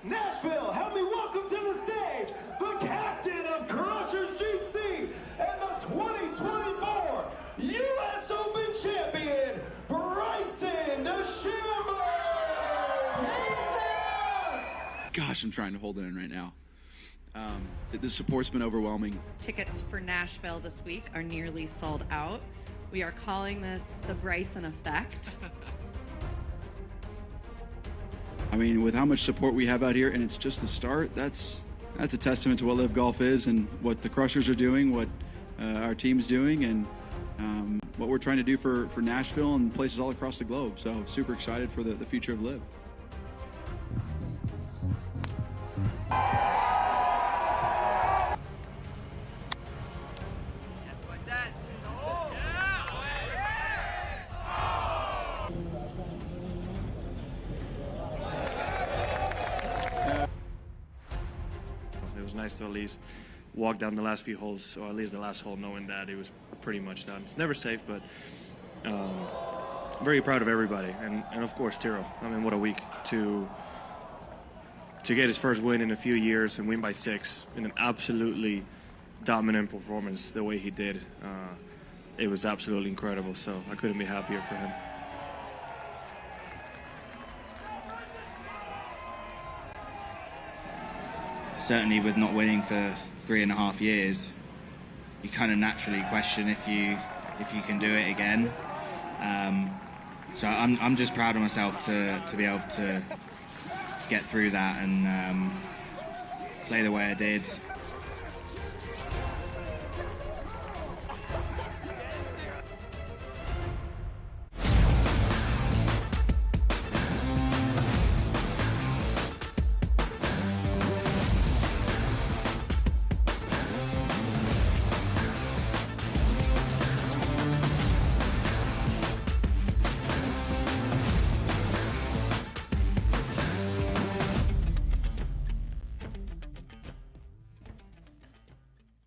Nashville, help me welcome to the stage the captain of Crushers GC and the 2024 U.S. Open champion, Bryson DeChambeau! Gosh, I'm trying to hold it in right now. The support's been overwhelming. Tickets for Nashville this week are nearly sold out. We are calling this the Bryson effect. I mean, with how much support we have out here, and it's just the start, that's a testament to what Live Golf is and what the Crushers are doing, what our team's doing, and what we're trying to do for Nashville and places all across the globe. So super excited for the future of Live. It was nice to at least walk down the last few holes, or at least the last hole, knowing that it was pretty much done. It's never safe, but very proud of everybody, and of course Tiro. I mean, what a week to get his first win in a few years and win by 6 in an absolutely dominant performance the way he did. It was absolutely incredible, so I couldn't be happier for him. Certainly with not winning for 3.5 years, you kind of naturally question if you can do it again. So I'm just proud of myself to be able to get through that and play the way I did.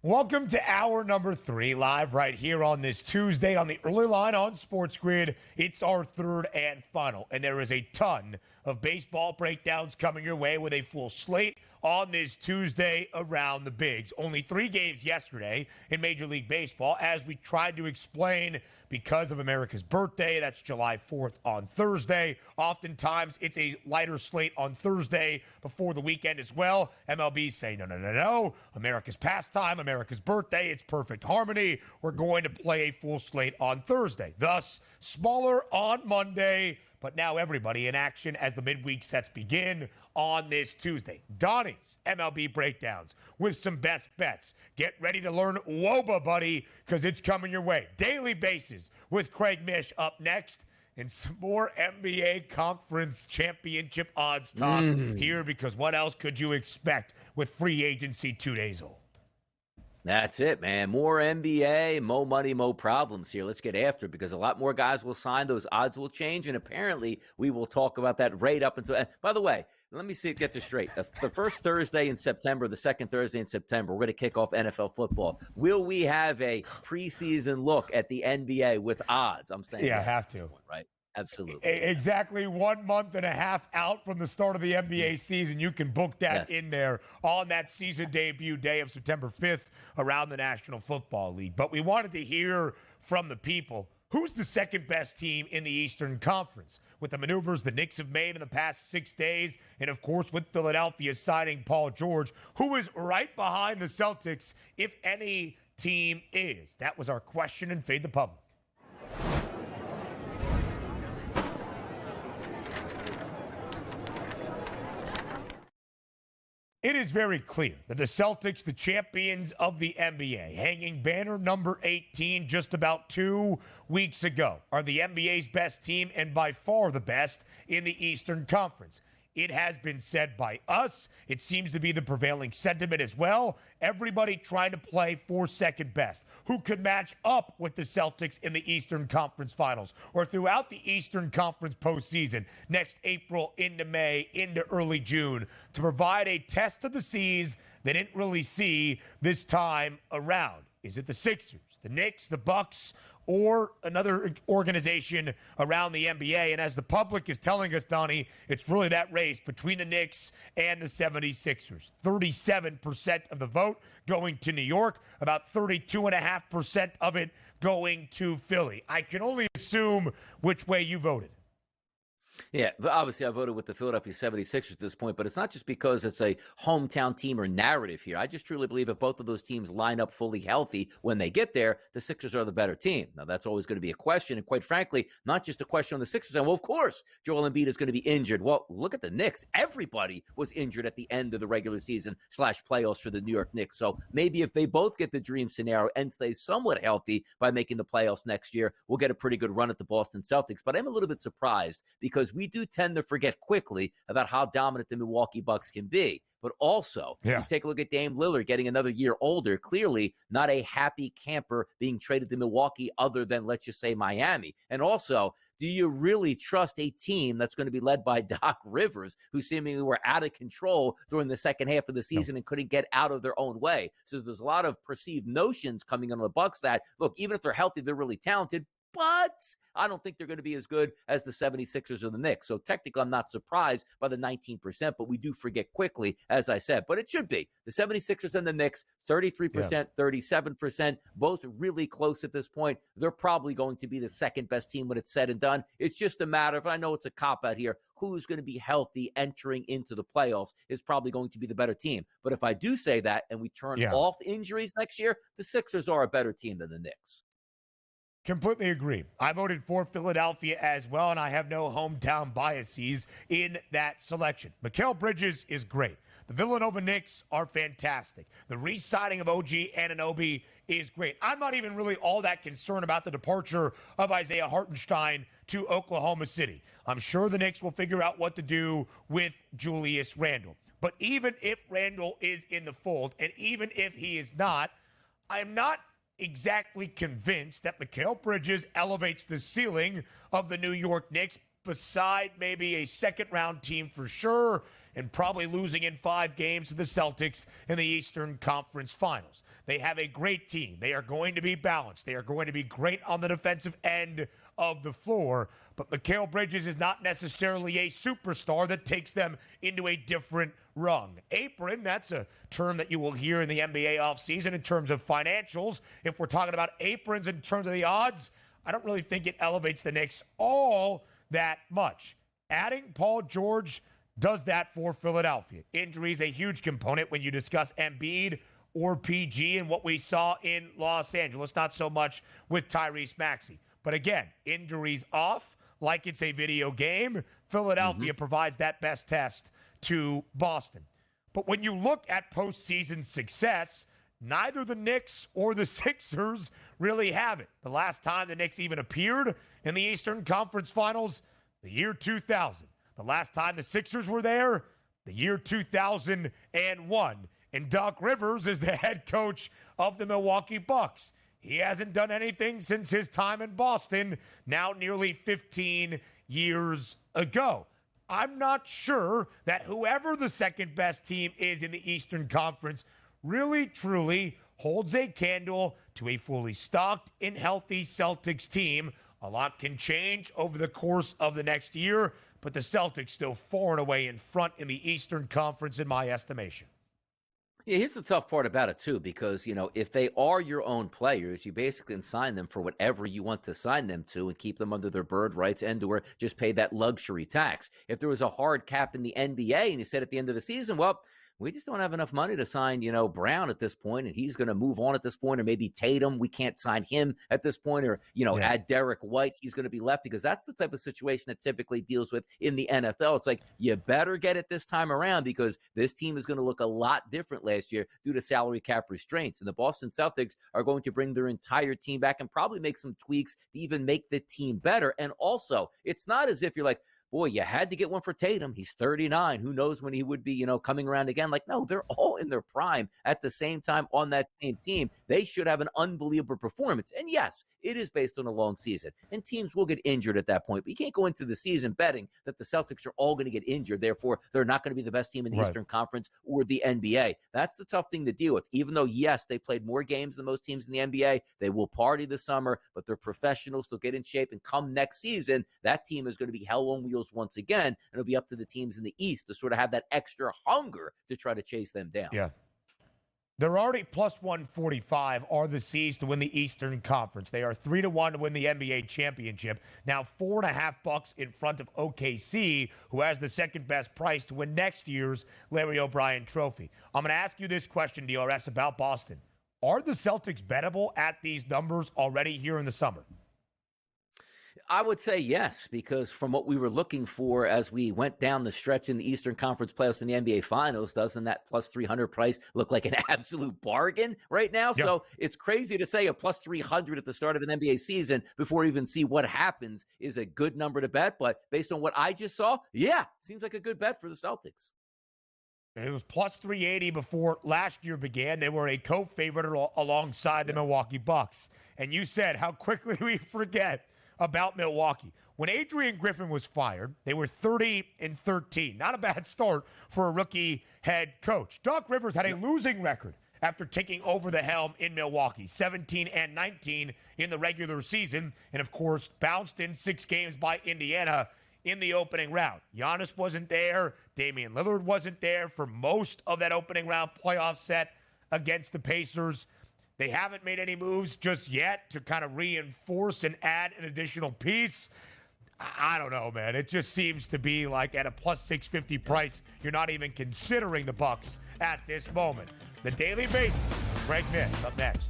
Welcome to hour number 3, live right here on this Tuesday on the early line on SportsGrid. It's our third and final, and there is a ton of baseball breakdowns coming your way with a full slate on this Tuesday around the bigs. Only 3 games yesterday in Major League Baseball, as we tried to explain because of America's birthday. That's July 4th on Thursday. Oftentimes, it's a lighter slate on Thursday before the weekend as well. MLB say, no. America's pastime, America's birthday. It's perfect harmony. We're going to play a full slate on Thursday. Thus, smaller on Monday, but now everybody in action as the midweek sets begin on this Tuesday. Donnie's MLB breakdowns with some best bets. Get ready to learn WOBA, buddy, because it's coming your way. Daily basis with Craig Mish up next. And some more NBA Conference Championship odds talk here, because what else could you expect with free agency 2 days old? That's it, man. More NBA, more money, more problems here. Let's get after it, because a lot more guys will sign. Those odds will change, and apparently we will talk about that right up until. By the way, let me get this straight. The first Thursday in September, the second Thursday in September, we're going to kick off NFL football. Will we have a preseason look at the NBA with odds? I'm saying yeah, yes, have to. Point, right? Absolutely. Exactly 1 month and a half out from the start of the NBA season. You can book that in there on that season debut day of September 5th around the National Football League. But we wanted to hear from the people. Who's the second best team in the Eastern Conference? With the maneuvers the Knicks have made in the past 6 days, and of course with Philadelphia signing Paul George, who is right behind the Celtics, if any team is? That was our question in Fade the Public. It is very clear that the Celtics, the champions of the NBA, hanging banner number 18 just about 2 weeks ago, are the NBA's best team and by far the best in the Eastern Conference. It has been said by us. It seems to be the prevailing sentiment as well. Everybody trying to play for second best. Who could match up with the Celtics in the Eastern Conference Finals or throughout the Eastern Conference postseason next April into May into early June to provide a test of the seas they didn't really see this time around. Is it the Sixers, the Knicks, the Bucks, or another organization around the NBA? And as the public is telling us, Donnie, it's really that race between the Knicks and the 76ers. 37% of the vote going to New York, about 32.5% of it going to Philly. I can only assume which way you voted. Yeah, but obviously I voted with the Philadelphia 76ers at this point, but it's not just because it's a hometown team or narrative here. I just truly believe if both of those teams line up fully healthy when they get there, the Sixers are the better team. Now, that's always going to be a question, and quite frankly, not just a question on the Sixers. And, well, of course, Joel Embiid is going to be injured. Well, look at the Knicks. Everybody was injured at the end of the regular season / playoffs for the New York Knicks. So maybe if they both get the dream scenario and stay somewhat healthy by making the playoffs next year, we'll get a pretty good run at the Boston Celtics. But I'm a little bit surprised because we do tend to forget quickly about how dominant the Milwaukee Bucks can be. But also, you take a look at Dame Lillard getting another year older, clearly not a happy camper being traded to Milwaukee other than, let's just say, Miami. And also, do you really trust a team that's going to be led by Doc Rivers, who seemingly were out of control during the second half of the season and couldn't get out of their own way? So there's a lot of perceived notions coming on the Bucks that, look, even if they're healthy, they're really talented, but I don't think they're going to be as good as the 76ers or the Knicks. So technically, I'm not surprised by the 19%, but we do forget quickly, as I said. But it should be. The 76ers and the Knicks, 33%, 37%, both really close at this point. They're probably going to be the second best team when it's said and done. It's just a matter of, I know it's a cop-out here, who's going to be healthy entering into the playoffs is probably going to be the better team. But if I do say that and we turn off injuries next year, the Sixers are a better team than the Knicks. Completely agree. I voted for Philadelphia as well, and I have no hometown biases in that selection. Mikal Bridges is great. The Villanova Knicks are fantastic. The re-signing of OG Anunoby is great. I'm not even really all that concerned about the departure of Isaiah Hartenstein to Oklahoma City. I'm sure the Knicks will figure out what to do with Julius Randle. But even if Randle is in the fold, and even if he is not, I'm not exactly convinced that Mikal Bridges elevates the ceiling of the New York Knicks, beside maybe a second-round team for sure, and probably losing in 5 games to the Celtics in the Eastern Conference Finals. They have a great team. They are going to be balanced. They are going to be great on the defensive end of the floor, but Mikal Bridges is not necessarily a superstar that takes them into a different rung. Apron, that's a term that you will hear in the NBA offseason in terms of financials. If we're talking about aprons in terms of the odds, I don't really think it elevates the Knicks all that much. Adding Paul George does that for Philadelphia. Injury is a huge component when you discuss Embiid or PG and what we saw in Los Angeles, not so much with Tyrese Maxey. But again, injuries off, like it's a video game, Philadelphia provides that best test to Boston. But when you look at postseason success, neither the Knicks or the Sixers really have it. The last time the Knicks even appeared in the Eastern Conference Finals, the year 2000. The last time the Sixers were there, the year 2001. And Doc Rivers is the head coach of the Milwaukee Bucks. He hasn't done anything since his time in Boston, now nearly 15 years ago. I'm not sure that whoever the second best team is in the Eastern Conference really, truly holds a candle to a fully stocked and healthy Celtics team. A lot can change over the course of the next year, but the Celtics still far and away in front in the Eastern Conference in my estimation. Yeah, here's the tough part about it, too, because, you know, if they are your own players, you basically can sign them for whatever you want to sign them to and keep them under their bird rights and or just pay that luxury tax. If there was a hard cap in the NBA and you said at the end of the season, well, we just don't have enough money to sign, you know, Brown at this point, and he's going to move on at this point, or maybe Tatum, we can't sign him at this point, or, you know, add Derek White, he's going to be left, because that's the type of situation that typically deals with in the NFL. It's like, you better get it this time around, because this team is going to look a lot different last year due to salary cap restraints, and the Boston Celtics are going to bring their entire team back and probably make some tweaks to even make the team better. And also, it's not as if you're like, boy, you had to get one for Tatum. He's 39. Who knows when he would be, you know, coming around again. Like, no, they're all in their prime at the same time on that same team. They should have an unbelievable performance. And yes, It is based on a long season, and teams will get injured at that point. But you can't go into the season betting that the Celtics are all going to get injured. Therefore, they're not going to be the best team in the Eastern Conference or the NBA. That's the tough thing to deal with. Even though, yes, they played more games than most teams in the NBA, they will party this summer, but they're professionals. They'll get in shape, and come next season, that team is going to be hell on wheels once again, and it'll be up to the teams in the East to sort of have that extra hunger to try to chase them down. Yeah. They're already plus 145 are the C's to win the Eastern Conference. They are 3-1 to win the NBA championship. Now $4.50 in front of OKC, who has the second best price to win next year's Larry O'Brien Trophy. I'm going to ask you this question, DRS, about Boston. Are the Celtics bettable at these numbers already here in the summer? I would say yes, because from what we were looking for as we went down the stretch in the Eastern Conference playoffs and the NBA Finals, doesn't that plus 300 price look like an absolute bargain right now? Yep. So it's crazy to say a plus 300 at the start of an NBA season before you even see what happens is a good number to bet. But based on what I just saw, yeah, seems like a good bet for the Celtics. It was plus 380 before last year began. They were a co-favorite alongside the Milwaukee Bucks. And you said how quickly we forget about Milwaukee. When Adrian Griffin was fired, they were 30-13. Not a bad start for a rookie head coach. Doc Rivers had a losing record after taking over the helm in Milwaukee, 17-19 in the regular season, and of course bounced in 6 games by Indiana in the opening round. Giannis wasn't there. Damian Lillard wasn't there for most of that opening round playoff set against the Pacers. They haven't made any moves just yet to kind of reinforce and add an additional piece. I don't know, man. It just seems to be like at a plus 650 price, you're not even considering the Bucks at this moment. The Daily Base, Craig Mish, up next.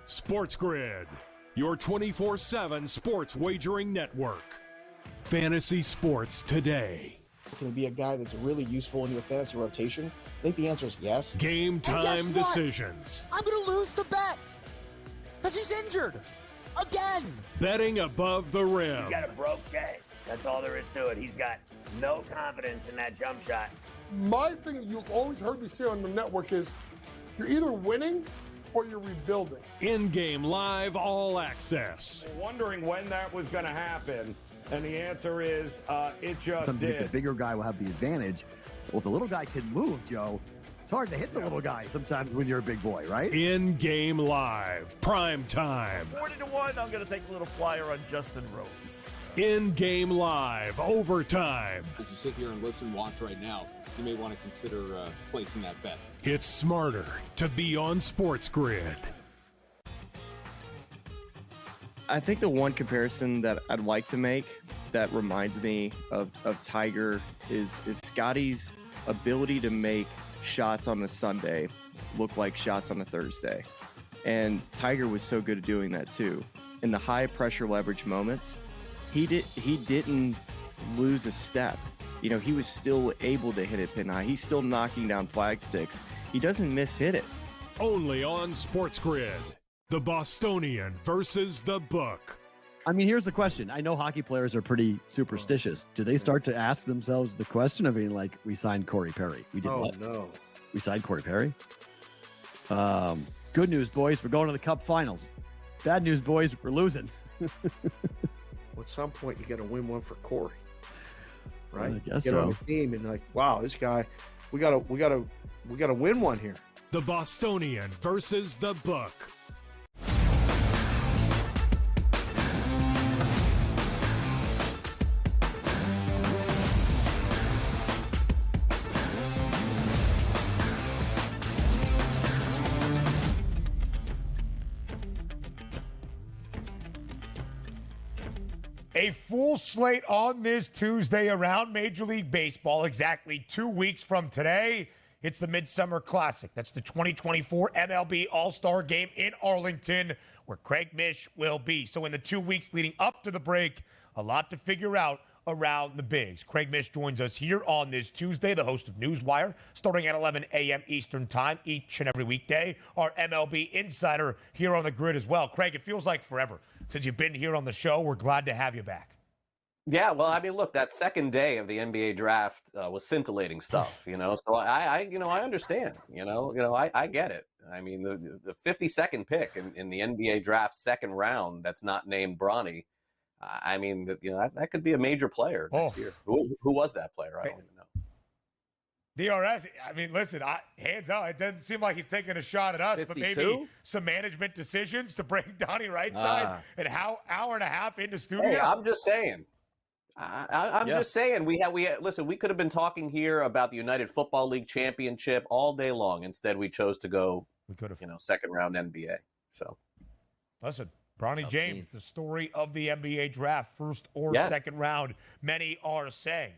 SportsGrid, your 24/7 sports wagering network. Fantasy sports today. Can he be a guy that's really useful in your fantasy rotation? I think the answer is yes. Game time decisions. I'm going to lose the bet because he's injured again. Betting above the rim. He's got a broke J. That's all there is to it. He's got no confidence in that jump shot. My thing you've always heard me say on the network is you're either winning or you're rebuilding. In-game live all access. Wondering when that was going to happen, and the answer is it just Sometimes did. The bigger guy will have the advantage. Well, if the little guy can move, Joe, it's hard to hit the little guy sometimes when you're a big boy, right? In-game live, prime time. 40-1, I'm going to take a little flyer on Justin Rose. In-game live, overtime. As you sit here and listen, watch right now, you may want to consider placing that bet. It's smarter to be on SportsGrid. I think the one comparison that I'd like to make that reminds me of Tiger is Scotty's ability to make shots on a Sunday look like shots on a Thursday. And Tiger was so good at doing that too. In the high pressure leverage moments, he didn't lose a step. You know, he was still able to hit it pin high. He's still knocking down flag sticks. He doesn't miss-hit it. Only on SportsGrid. The Bostonian versus the book. I mean, here's the question. I know hockey players are pretty superstitious. Do they start to ask themselves the question of being like, we signed Corey Perry? We did what? No. We signed Corey Perry? Good news, boys. We're going to the Cup Finals. Bad news, boys. We're losing. At some point, you got to win one for Corey. Right? I guess Get so. on the team and like, wow, this guy, we gotta win one here. The Bostonian versus the book. A full slate on this Tuesday around Major League Baseball. Exactly 2 weeks from today, it's the Midsummer Classic. That's the 2024 MLB All-Star Game in Arlington, where Craig Mish will be. So in the 2 weeks leading up to the break, a lot to figure out around the bigs. Craig Mish joins us here on this Tuesday, the host of Newswire, starting at 11 a.m. Eastern Time each and every weekday. Our MLB insider here on the grid as well. Craig, it feels like forever since you've been here on the show. We're glad to have you back. Yeah, well, I mean, look, that second day of the NBA draft was scintillating stuff, So I understand, I get it. I mean, the 52nd pick in the NBA draft second round that's not named Bronny. I mean, that could be a major player next year. Who was that player? I don't even know. DRS, I mean, listen, hands out. It doesn't seem like he's taking a shot at us, 52? But maybe some management decisions to bring Donnie right side an hour and a half into studio. Hey, I'm just saying. I'm just saying. We listen. We could have been talking here about the United Football League championship all day long. Instead, we chose to go. We could have, second round NBA. So, listen. Bronny James, the story of the NBA draft, first or second round, many are saying.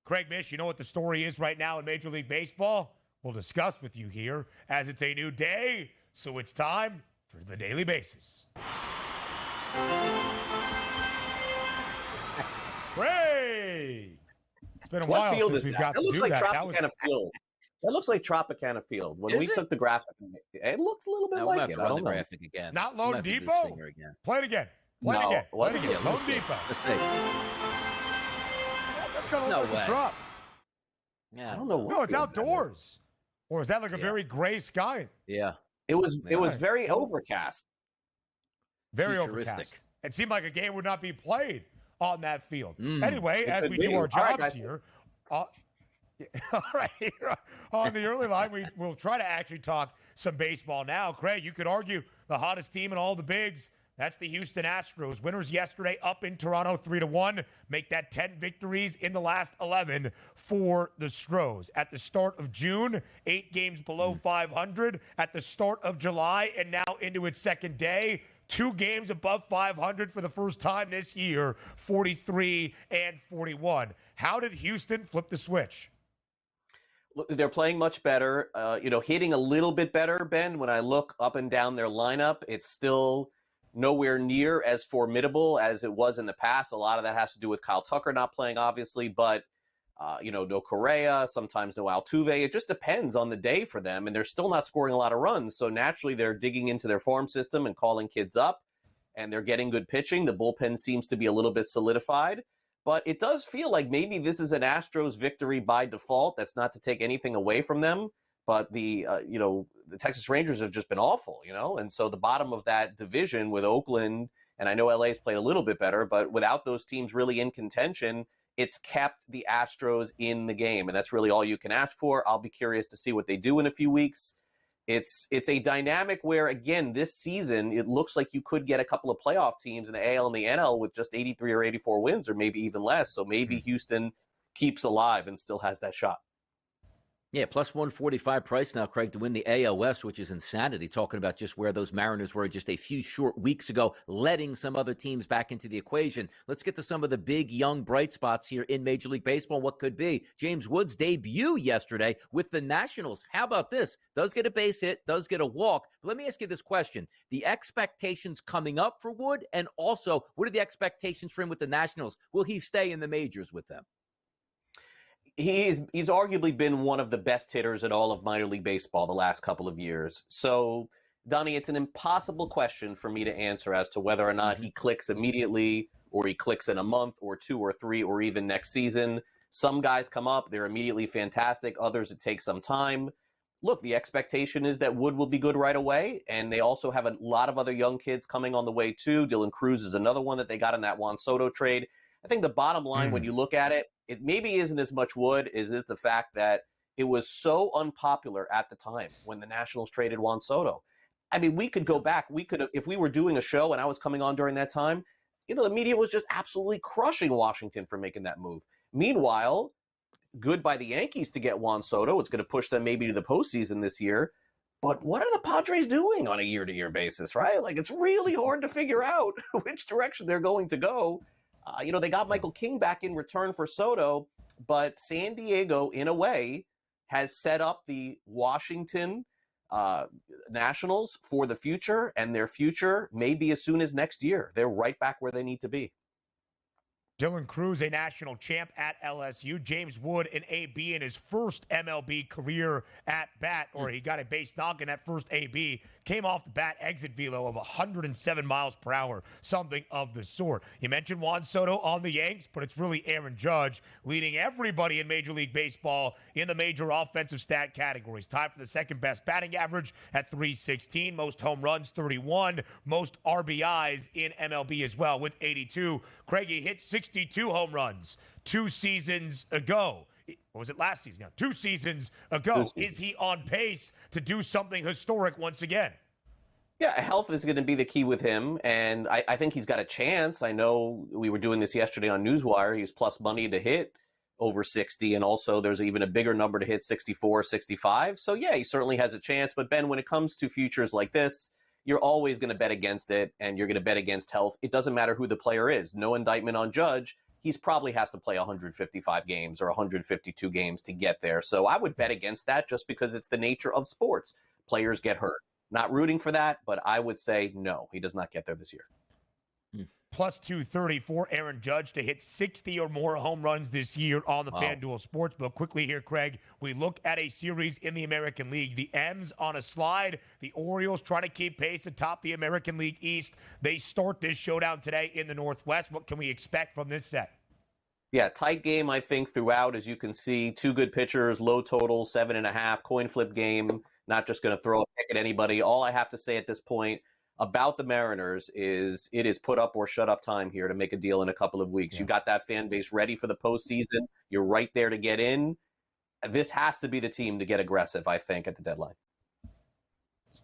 Craig Mish, you know what the story is right now in Major League Baseball? We'll discuss with you here as it's a new day, so it's time for the Daily Bases. Craig! It's been a while since we've got to do that. Tropicana Field. That looks like Tropicana Field. When we took the graphic, it looks a little bit like it. I don't know. Graphic again. Not Lone Depot? Play it again. Play it again. Lone Depot. Let's see. That's kind of no like way. a drop. Yeah. I don't know. No, it's outdoors. Or is that like a very gray sky? Yeah. It was very overcast. Very overcast. It seemed like a game would not be played on that field. Anyway, as we do our jobs here, all right, here on the early line, we'll try to actually talk some baseball now. Craig, you could argue the hottest team in all the bigs, that's the Houston Astros. Winners yesterday up in Toronto 3-1. Make that 10 victories in the last 11 for the Stros. At the start of June, 8 games below 500. At the start of July and now into its second day, 2 games above 500 for the first time this year, 43 and 41. How did Houston flip the switch? Look, they're playing much better, hitting a little bit better, Ben. When I look up and down their lineup, it's still nowhere near as formidable as it was in the past. A lot of that has to do with Kyle Tucker not playing, obviously, but, no Correa, sometimes no Altuve. It just depends on the day for them, and they're still not scoring a lot of runs. So naturally, they're digging into their farm system and calling kids up, and they're getting good pitching. The bullpen seems to be a little bit solidified. But it does feel like maybe this is an Astros victory by default. That's not to take anything away from them. But the Texas Rangers have just been awful, And so the bottom of that division with Oakland, and I know LA's played a little bit better, but without those teams really in contention, it's kept the Astros in the game. And that's really all you can ask for. I'll be curious to see what they do in a few weeks. It's a dynamic where, again, this season, it looks like you could get a couple of playoff teams in the AL and the NL with just 83 or 84 wins, or maybe even less. So maybe Houston keeps alive and still has that shot. Yeah, plus 145 price now, Craig, to win the AL West, which is insanity. Talking about just where those Mariners were just a few short weeks ago, letting some other teams back into the equation. Let's get to some of the big, young, bright spots here in Major League Baseball. What could be James Wood's debut yesterday with the Nationals. How about this? Does get a base hit, does get a walk. But let me ask you this question. The expectations coming up for Wood, and also, what are the expectations for him with the Nationals? Will he stay in the majors with them? He's arguably been one of the best hitters in all of minor league baseball the last couple of years. So, Donnie, it's an impossible question for me to answer as to whether or not he clicks immediately or he clicks in a month or 2 or 3 or even next season. Some guys come up, they're immediately fantastic. Others, it takes some time. Look, the expectation is that Wood will be good right away, and they also have a lot of other young kids coming on the way too. Dylan Cruz is another one that they got in that Juan Soto trade. I think the bottom line, when you look at it, it maybe isn't as much Wood as it's the fact that it was so unpopular at the time when the Nationals traded Juan Soto. I mean, we could go back. We could have, if we were doing a show and I was coming on during that time, the media was just absolutely crushing Washington for making that move. Meanwhile, good by the Yankees to get Juan Soto. It's going to push them maybe to the postseason this year. But what are the Padres doing on a year-to-year basis, right? Like, it's really hard to figure out which direction they're going to go. They got Michael King back in return for Soto, but San Diego, in a way, has set up the Washington Nationals for the future, and their future may be as soon as next year. They're right back where they need to be. Dylan Cruz, a national champ at LSU. James Wood, an AB in his first MLB career at bat, or he got a base knock in that first AB. Came off the bat exit velo of 107 miles per hour, something of the sort. You mentioned Juan Soto on the Yanks, but it's really Aaron Judge leading everybody in Major League Baseball in the major offensive stat categories. Tied for the second best batting average at 316, most home runs 31, most RBIs in MLB as well with 82. Craigie hit 62 home runs 2 seasons ago. Or was it last season? No, 2 seasons ago. Is he on pace to do something historic once again? Yeah, health is going to be the key with him, and I think he's got a chance. I know we were doing this yesterday on Newswire. He's plus money to hit over 60, and also there's even a bigger number to hit 64, 65. So, yeah, he certainly has a chance. But, Ben, when it comes to futures like this, you're always going to bet against it, and you're going to bet against health. It doesn't matter who the player is. No indictment on Judge. He's probably has to play 155 games or 152 games to get there. So I would bet against that just because it's the nature of sports. Players get hurt. Not rooting for that, but I would say no, he does not get there this year. Plus 230 for Aaron Judge to hit 60 or more home runs this year on the FanDuel Sportsbook. Quickly here, Craig, we look at a series in the American League. The M's on a slide. The Orioles trying to keep pace atop the American League East. They start this showdown today in the Northwest. What can we expect from this set? Yeah, tight game, I think, throughout. As you can see, 2 good pitchers, low total, 7.5, coin flip game. Not just going to throw a pick at anybody. All I have to say at this point about the Mariners is it is put up or shut up time here to make a deal in a couple of weeks. You got that fan base ready for the postseason. You're right there to get in. This has to be the team to get aggressive, I think, at the deadline.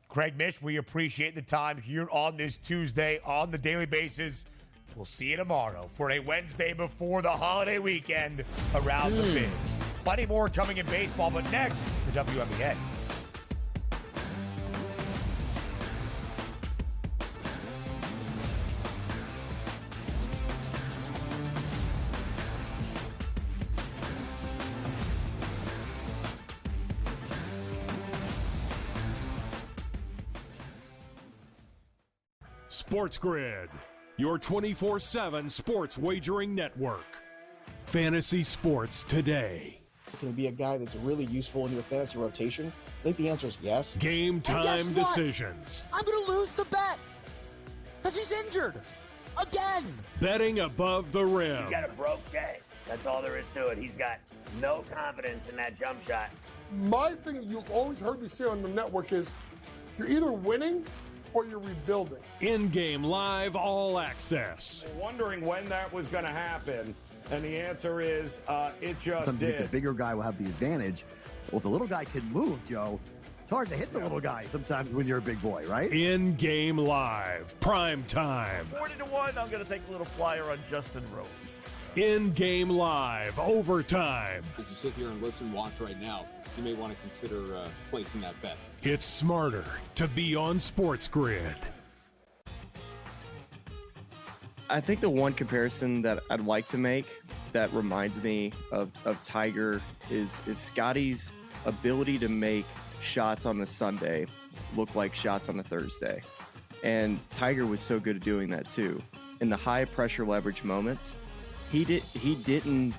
Craig Mish, we appreciate the time here on this Tuesday on the daily basis. We'll see you tomorrow for a Wednesday before the holiday weekend around the Biz. Plenty more coming in baseball, but next, the WNBA. SportsGrid, your 24/7 sports wagering network. Fantasy sports today. Can it be a guy that's really useful in your fantasy rotation? I think the answer is yes. Game time decisions. I'm going to lose the bet because he's injured again. Betting above the rim. He's got a broke J. That's all there is to it. He's got no confidence in that jump shot. My thing you've always heard me say on the network is you're either winning or you're rebuilding. In-game live all access. Wondering when that was going to happen, and the answer is it just Sometimes did. the bigger guy will have the advantage. Well, if the little guy can move, Joe, it's hard to hit the little guy sometimes when you're a big boy, right? In-game live, prime time. 40-1, I'm going to take a little flyer on Justin Rose. In-game live, overtime. As you sit here and listen, watch right now, you may want to consider placing that bet. It's smarter to be on SportsGrid. I think the one comparison that I'd like to make that reminds me of Tiger is Scotty's ability to make shots on a Sunday look like shots on a Thursday. And Tiger was so good at doing that too. In the high pressure leverage moments, he didn't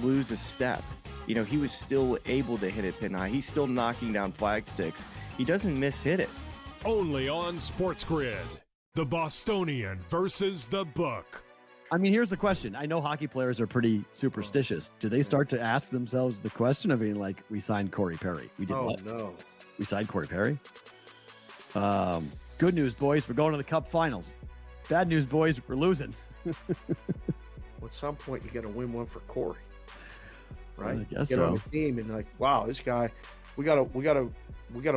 lose a step. You know, he was still able to hit it pin high. He's still knocking down flag sticks. He doesn't miss-hit it. Only on SportsGrid. The Bostonian versus the book. I mean, here's the question. I know hockey players are pretty superstitious. Do they start to ask themselves the question of being like, we signed Corey Perry? We did what? No. We signed Corey Perry? Good news, boys. We're going to the Cup Finals. Bad news, boys. We're losing. At some point, you got to win one for Corey. Right? I guess Get so. on the team and like, wow, this guy, we gotta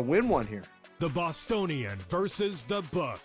win one here. The Bostonian versus the book.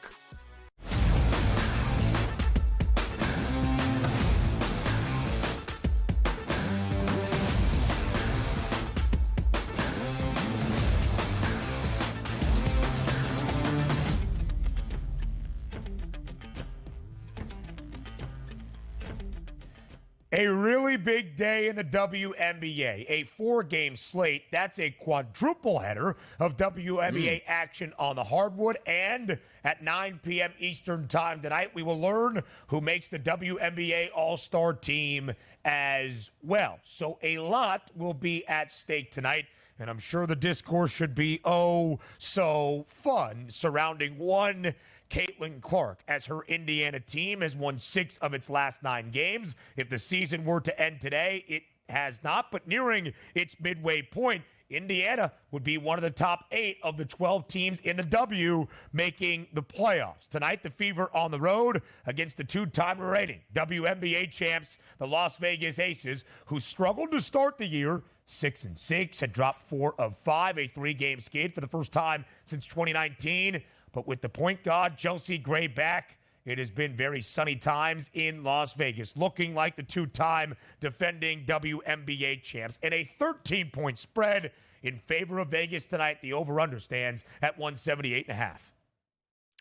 A really big day in the WNBA. A 4-game slate. That's a quadruple header of WNBA action on the hardwood. And at 9 p.m. Eastern time tonight, we will learn who makes the WNBA All-Star team as well. So a lot will be at stake tonight. And I'm sure the discourse should be so fun surrounding one Caitlin Clark, as her Indiana team has won 6 of its last 9 games. If the season were to end today, it has not, but nearing its midway point, Indiana would be one of the top 8 of the 12 teams in the W making the playoffs. Tonight, the Fever on the road against the 2-time reigning WNBA champs, the Las Vegas Aces, who struggled to start the year 6-6, had dropped 4 of 5, a 3-game skid for the first time since 2019. But with the point guard, Chelsea Gray, back, it has been very sunny times in Las Vegas, looking like the 2-time defending WNBA champs. And a 13-point spread in favor of Vegas tonight. The over-under stands at 178.5.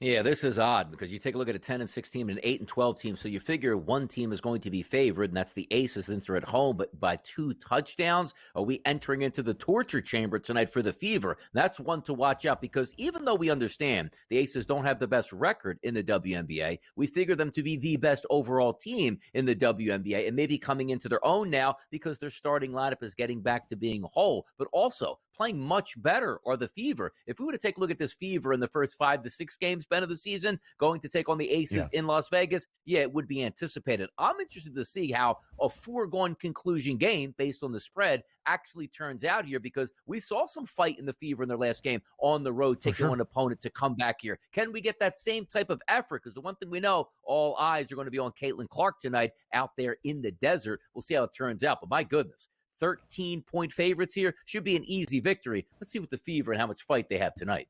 Yeah, this is odd because you take a look at a 10-6 team and an 8-12 team. So you figure one team is going to be favored, and that's the Aces since they're at home, but by 2 touchdowns. Are we entering into the torture chamber tonight for the Fever? That's one to watch out because even though we understand the Aces don't have the best record in the WNBA, we figure them to be the best overall team in the WNBA and maybe coming into their own now because their starting lineup is getting back to being whole, but also playing much better are the Fever. If we were to take a look at this Fever in the first 5 to 6 games, Ben, of the season, going to take on the Aces in Las Vegas, it would be anticipated. I'm interested to see how a foregone conclusion game based on the spread actually turns out here because we saw some fight in the Fever in their last game on the road, taking on an opponent to come back here. Can we get that same type of effort? Because the one thing we know, all eyes are going to be on Caitlin Clark tonight out there in the desert. We'll see how it turns out. But my goodness, 13-point favorites here. Should be an easy victory. Let's see what the Fever and how much fight they have tonight.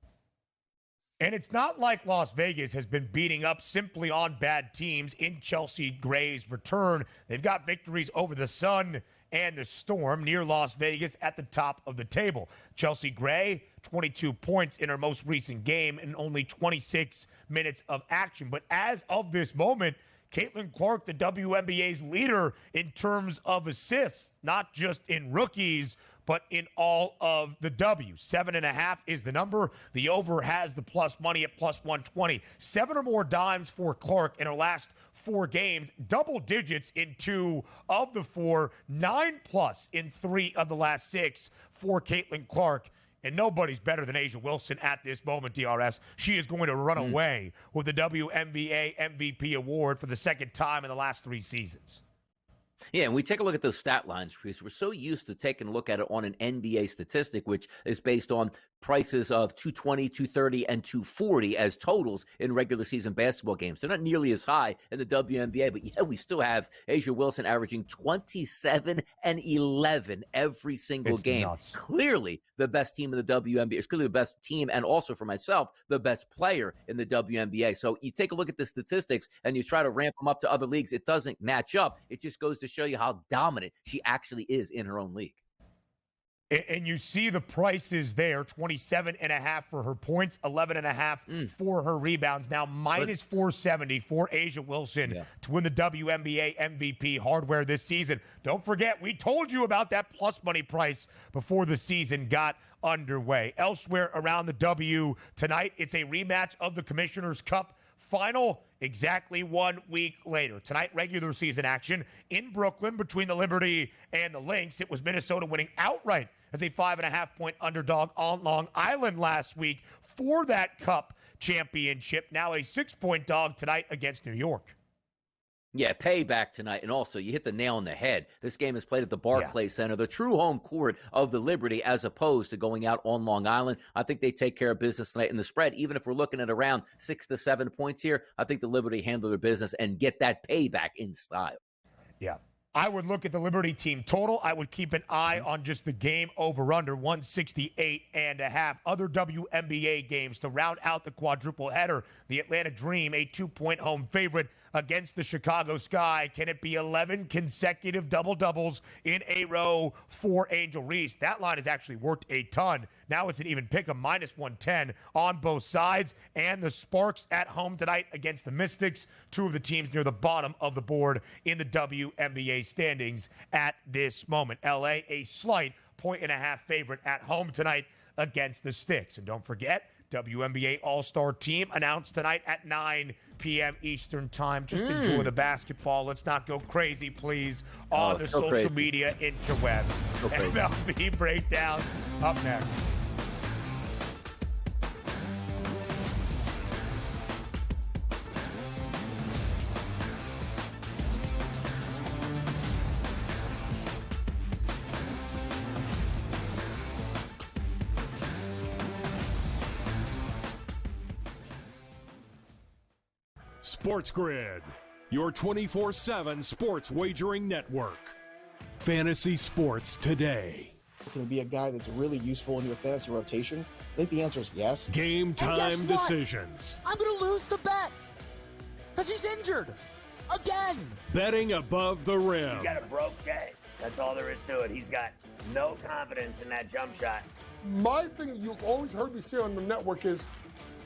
And it's not like Las Vegas has been beating up simply on bad teams in Chelsea Gray's return. They've got victories over the Sun and the Storm near Las Vegas at the top of the table. Chelsea Gray, 22 points in her most recent game in only 26 minutes of action. But as of this moment, Caitlin Clark, the WNBA's leader in terms of assists, not just in rookies, but in all of the W. 7.5 is the number. The over has the plus money at plus 120. 7 or more dimes for Clark in her last 4 games. Double digits in 2 of the 4. 9+ in 3 of the last 6 for Caitlin Clark. And nobody's better than A'ja Wilson at this moment, DRS. She is going to run away with the WNBA MVP award for the second time in the last 3 seasons. Yeah, and we take a look at those stat lines because we're so used to taking a look at it on an NBA statistic, which is based on prices of 220, 230, and 240 as totals in regular season basketball games. They're not nearly as high in the WNBA, but we still have A'ja Wilson averaging 27 and 11 every single game. Nuts. Clearly the best team in the WNBA. It's clearly the best team, and also for myself, the best player in the WNBA. So you take a look at the statistics and you try to ramp them up to other leagues. It doesn't match up. It just goes to show you how dominant she actually is in her own league. And you see the prices there, 27.5 for her points, 11.5 for her rebounds. Now minus 470 for A'ja Wilson to win the WNBA MVP hardware this season. Don't forget, we told you about that plus money price before the season got underway. Elsewhere around the W tonight, it's a rematch of the Commissioner's Cup final exactly 1 week later. Tonight, regular season action in Brooklyn between the Liberty and the Lynx. It was Minnesota winning outright as a 5.5-point underdog on Long Island last week for that Cup championship. Now a 6-point dog tonight against New York. Yeah, payback tonight. And also, you hit the nail on the head. This game is played at the Barclays Center, the true home court of the Liberty, as opposed to going out on Long Island. I think they take care of business tonight in the spread. Even if we're looking at around 6 to 7 points here, I think the Liberty handle their business and get that payback in style. Yeah. I would look at the Liberty team total. I would keep an eye on just the game over-under, 168.5. Other WNBA games to round out the quadruple header. The Atlanta Dream, a 2-point home favorite against the Chicago Sky. Can it be 11 consecutive double-doubles in a row for Angel Reese? That line has actually worked a ton. Now it's an even pick of -110 on both sides. And the Sparks at home tonight against the Mystics, two of the teams near the bottom of the board in the WNBA standings at this moment. LA, a slight 1.5 favorite at home tonight against the Sticks. And don't forget, WNBA All-Star Team announced tonight at 9 p.m. Eastern Time. Just enjoy the basketball. Let's not go crazy, please, on the social media interwebs. MLB breakdown up next. SportsGrid, your 24/7 sports wagering network. Fantasy sports today. Can it be a guy that's really useful in your fantasy rotation? I think the answer is yes. Game time decisions. I'm going to lose the bet because he's injured again. Betting above the rim. He's got a broke J. That's all there is to it. He's got no confidence in that jump shot. My thing you've always heard me say on the network is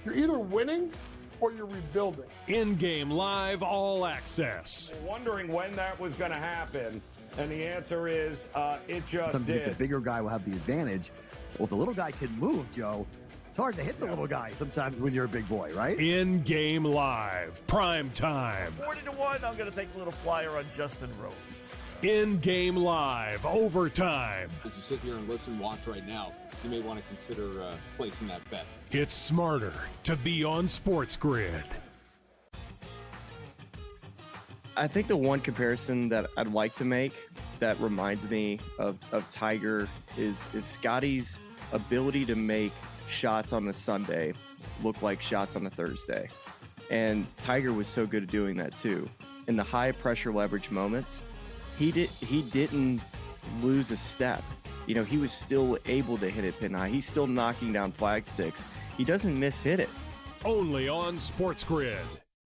you're either winning or you're rebuilding. In-game live all access. Wondering when that was going to happen, and the answer is it just Sometimes did. the bigger guy will have the advantage. Well, if the little guy can move, Joe, it's hard to hit the little guy sometimes when you're a big boy, right? In-game live, prime time. 40-1, I'm going to take a little flyer on Justin Rose. In-game live, overtime. As you sit here and listen, watch right now, you may want to consider placing that bet. It's smarter to be on SportsGrid. I think the one comparison that I'd like to make that reminds me of Tiger is Scotty's ability to make shots on a Sunday look like shots on a Thursday. And Tiger was so good at doing that too. In the high pressure leverage moments, he didn't lose a step. You know, he was still able to hit it pin high. He's still knocking down flag sticks. He doesn't miss-hit it. Only on SportsGrid.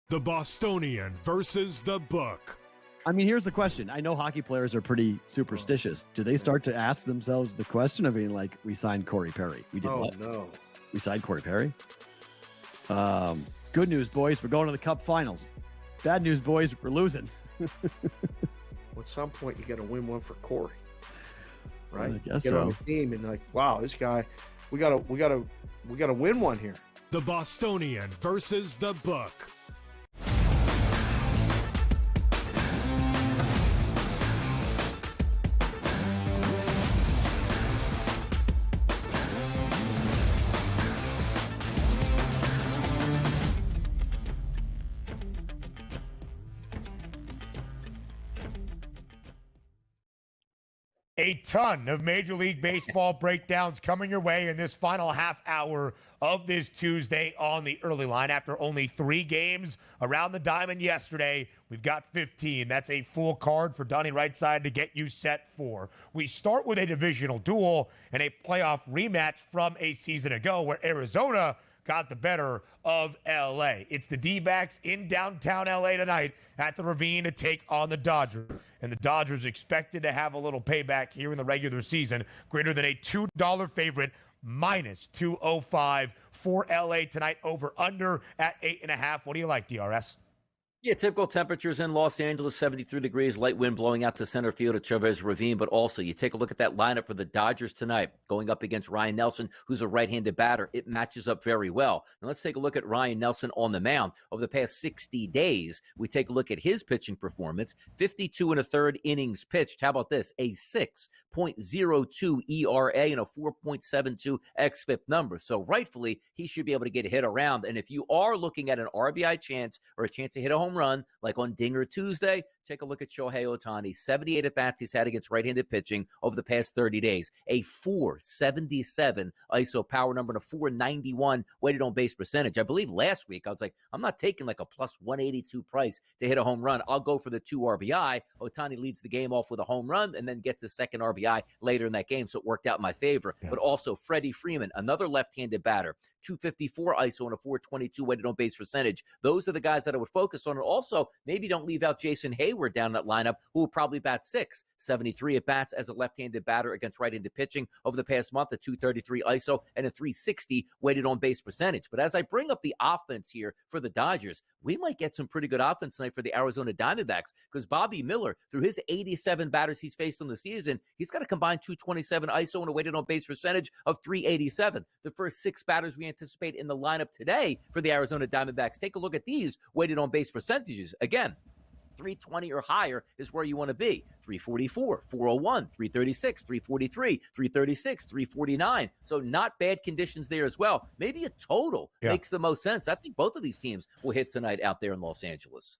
The Bostonian versus the book. I mean, here's the question. I know hockey players are pretty superstitious. Do they start to ask themselves the question of being like, we signed Corey Perry? We did what? No. We signed Corey Perry? Good news, boys. We're going to the Cup Finals. Bad news, boys. We're losing. At some point, you got to win one for Corey, right? I guess Get on so. the team and like, wow, this guy, we gotta win one here. The Bostonian versus the book. A ton of Major League Baseball breakdowns coming your way in this final half hour of this Tuesday on the early line. After only 3 games around the diamond yesterday, we've got 15. That's a full card for Donnie Rightside to get you set for. We start with a divisional duel and a playoff rematch from a season ago where Arizona got the better of L.A. It's the D-backs in downtown L.A. tonight at the Ravine to take on the Dodgers. And the Dodgers expected to have a little payback here in the regular season. Greater than a $2 favorite, -205 for L.A. tonight, over under at 8.5. What do you like, DRS? Yeah, typical temperatures in Los Angeles, 73 degrees, light wind blowing out to center field at Chavez Ravine. But also, you take a look at that lineup for the Dodgers tonight, going up against Ryan Nelson, who's a right-handed batter. It matches up very well. Now, let's take a look at Ryan Nelson on the mound. Over the past 60 days, we take a look at his pitching performance. 52 1/3 innings pitched. How about this? A 6.02 ERA and a 4.72 xFIP number. So rightfully, he should be able to get hit around. And if you are looking at an RBI chance or a chance to hit a home run, like on Dinger Tuesday, take a look at Shohei Ohtani. 78 at-bats he's had against right-handed pitching over the past 30 days. A 477 ISO power number and a 491 weighted on base percentage. I believe last week I was like, I'm not taking like a plus 182 price to hit a home run. I'll go for the 2 RBI. Ohtani leads the game off with a home run and then gets his second RBI later in that game, so it worked out in my favor. But also Freddie Freeman, another left-handed batter, 254 ISO and a 422 weighted on base percentage. Those are the guys that I would focus on. And also, maybe don't leave out Jason Hayward down that lineup, who will probably bat 6. 73 at-bats as a left-handed batter against right-handed pitching over the past month, a 233 ISO and a 360 weighted on base percentage. But as I bring up the offense here for the Dodgers, we might get some pretty good offense tonight for the Arizona Diamondbacks, because Bobby Miller, through his 87 batters he's faced on the season, he's got a combined 227 ISO and a weighted on base percentage of 387. The first 6 batters we anticipate in the lineup today for the Arizona Diamondbacks, take a look at these weighted on base percentages. Again, 320 or higher is where you want to be. 344, 401, 336, 343, 336, 349. So not bad conditions there as well. Maybe a total makes the most sense. I think both of these teams will hit tonight out there in Los Angeles.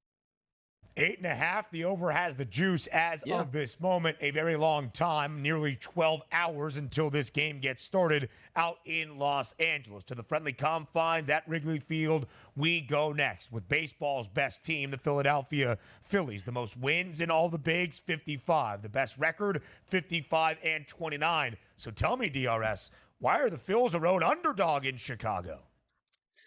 8.5. The over has the juice as of this moment. A very long time, nearly 12 hours until this game gets started out in Los Angeles. To the friendly confines at Wrigley Field, we go next with baseball's best team, the Philadelphia Phillies. The most wins in all the bigs, 55. The best record, 55-29. So tell me, DRS, why are the Phils a road underdog in Chicago?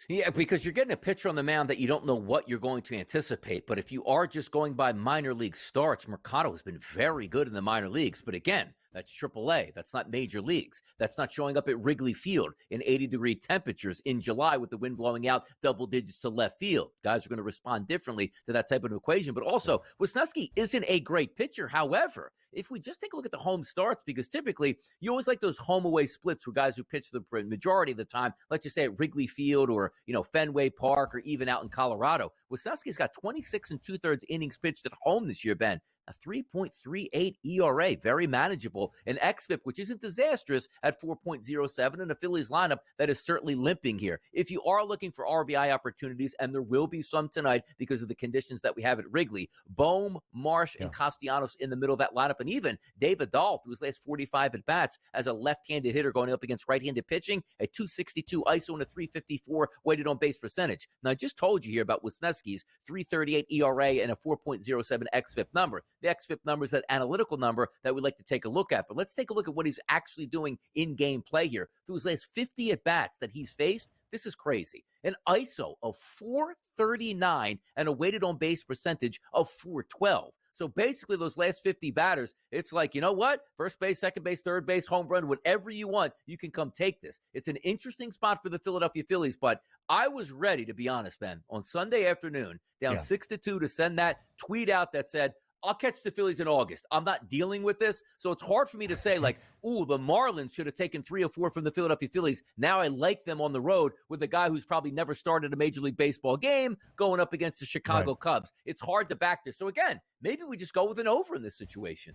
Yeah, because you're getting a pitcher on the mound that you don't know what you're going to anticipate. But if you are just going by minor league starts, Mercado has been very good in the minor leagues. But again, that's AAA. That's not major leagues. That's not showing up at Wrigley Field in 80-degree temperatures in July with the wind blowing out double digits to left field. Guys are going to respond differently to that type of equation. But also, Wisniewski isn't a great pitcher. However, if we just take a look at the home starts, because typically you always like those home-away splits with guys who pitch the majority of the time, let's just say at Wrigley Field or, Fenway Park or even out in Colorado. Wisniewski's got 26 2/3 innings pitched at home this year, Ben. A 3.38 ERA, very manageable. An xFIP, which isn't disastrous, at 4.07, and a Phillies lineup that is certainly limping here. If you are looking for RBI opportunities, and there will be some tonight because of the conditions that we have at Wrigley, Bohm, Marsh, and Castellanos in the middle of that lineup, and even David Dahl, through his last 45 at-bats as a left-handed hitter going up against right-handed pitching, a 262 ISO and a 354 weighted on base percentage. Now, I just told you here about Wisniewski's 3.38 ERA and a 4.07 xFIP number. The xFIP number is that analytical number that we like to take a look at. But let's take a look at what he's actually doing in game play here. Through his last 50 at-bats that he's faced, this is crazy. An ISO of 439 and a weighted on base percentage of 412. So basically those last 50 batters, it's like, you know what? First base, second base, third base, home run, whatever you want, you can come take this. It's an interesting spot for the Philadelphia Phillies, but I was ready, to be honest, Ben, on Sunday afternoon, down 6-2 to send that tweet out that said, I'll catch the Phillies in August. I'm not dealing with this. So it's hard for me to say, like, ooh, the Marlins should have taken 3 or 4 from the Philadelphia Phillies. Now I like them on the road with a guy who's probably never started a Major League Baseball game going up against the Chicago Cubs. It's hard to back this. So again, maybe we just go with an over in this situation.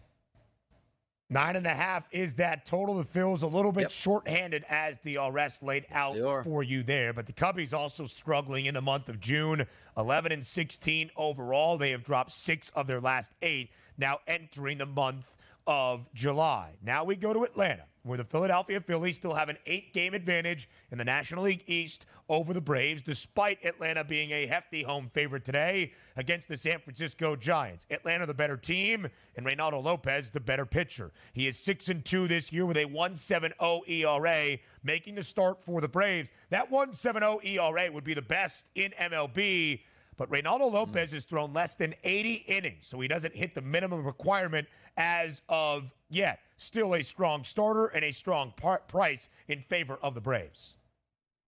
9.5 is that total. The Phils a little bit shorthanded as the DRS laid out for you there. But the Cubbies also struggling in the month of June. 11-16 overall. They have dropped 6 of their last 8 now entering the month of July. Now we go to Atlanta, where the Philadelphia Phillies still have an 8-game advantage in the National League East over the Braves, despite Atlanta being a hefty home favorite today against the San Francisco Giants. Atlanta the better team, and Reynaldo Lopez the better pitcher. He is 6-2 this year with a 1.70 ERA, making the start for the Braves. That 1.70 ERA would be the best in MLB, but Reynaldo Lopez has thrown less than 80 innings, so he doesn't hit the minimum requirement as of yet. Still a strong starter and a strong price in favor of the Braves.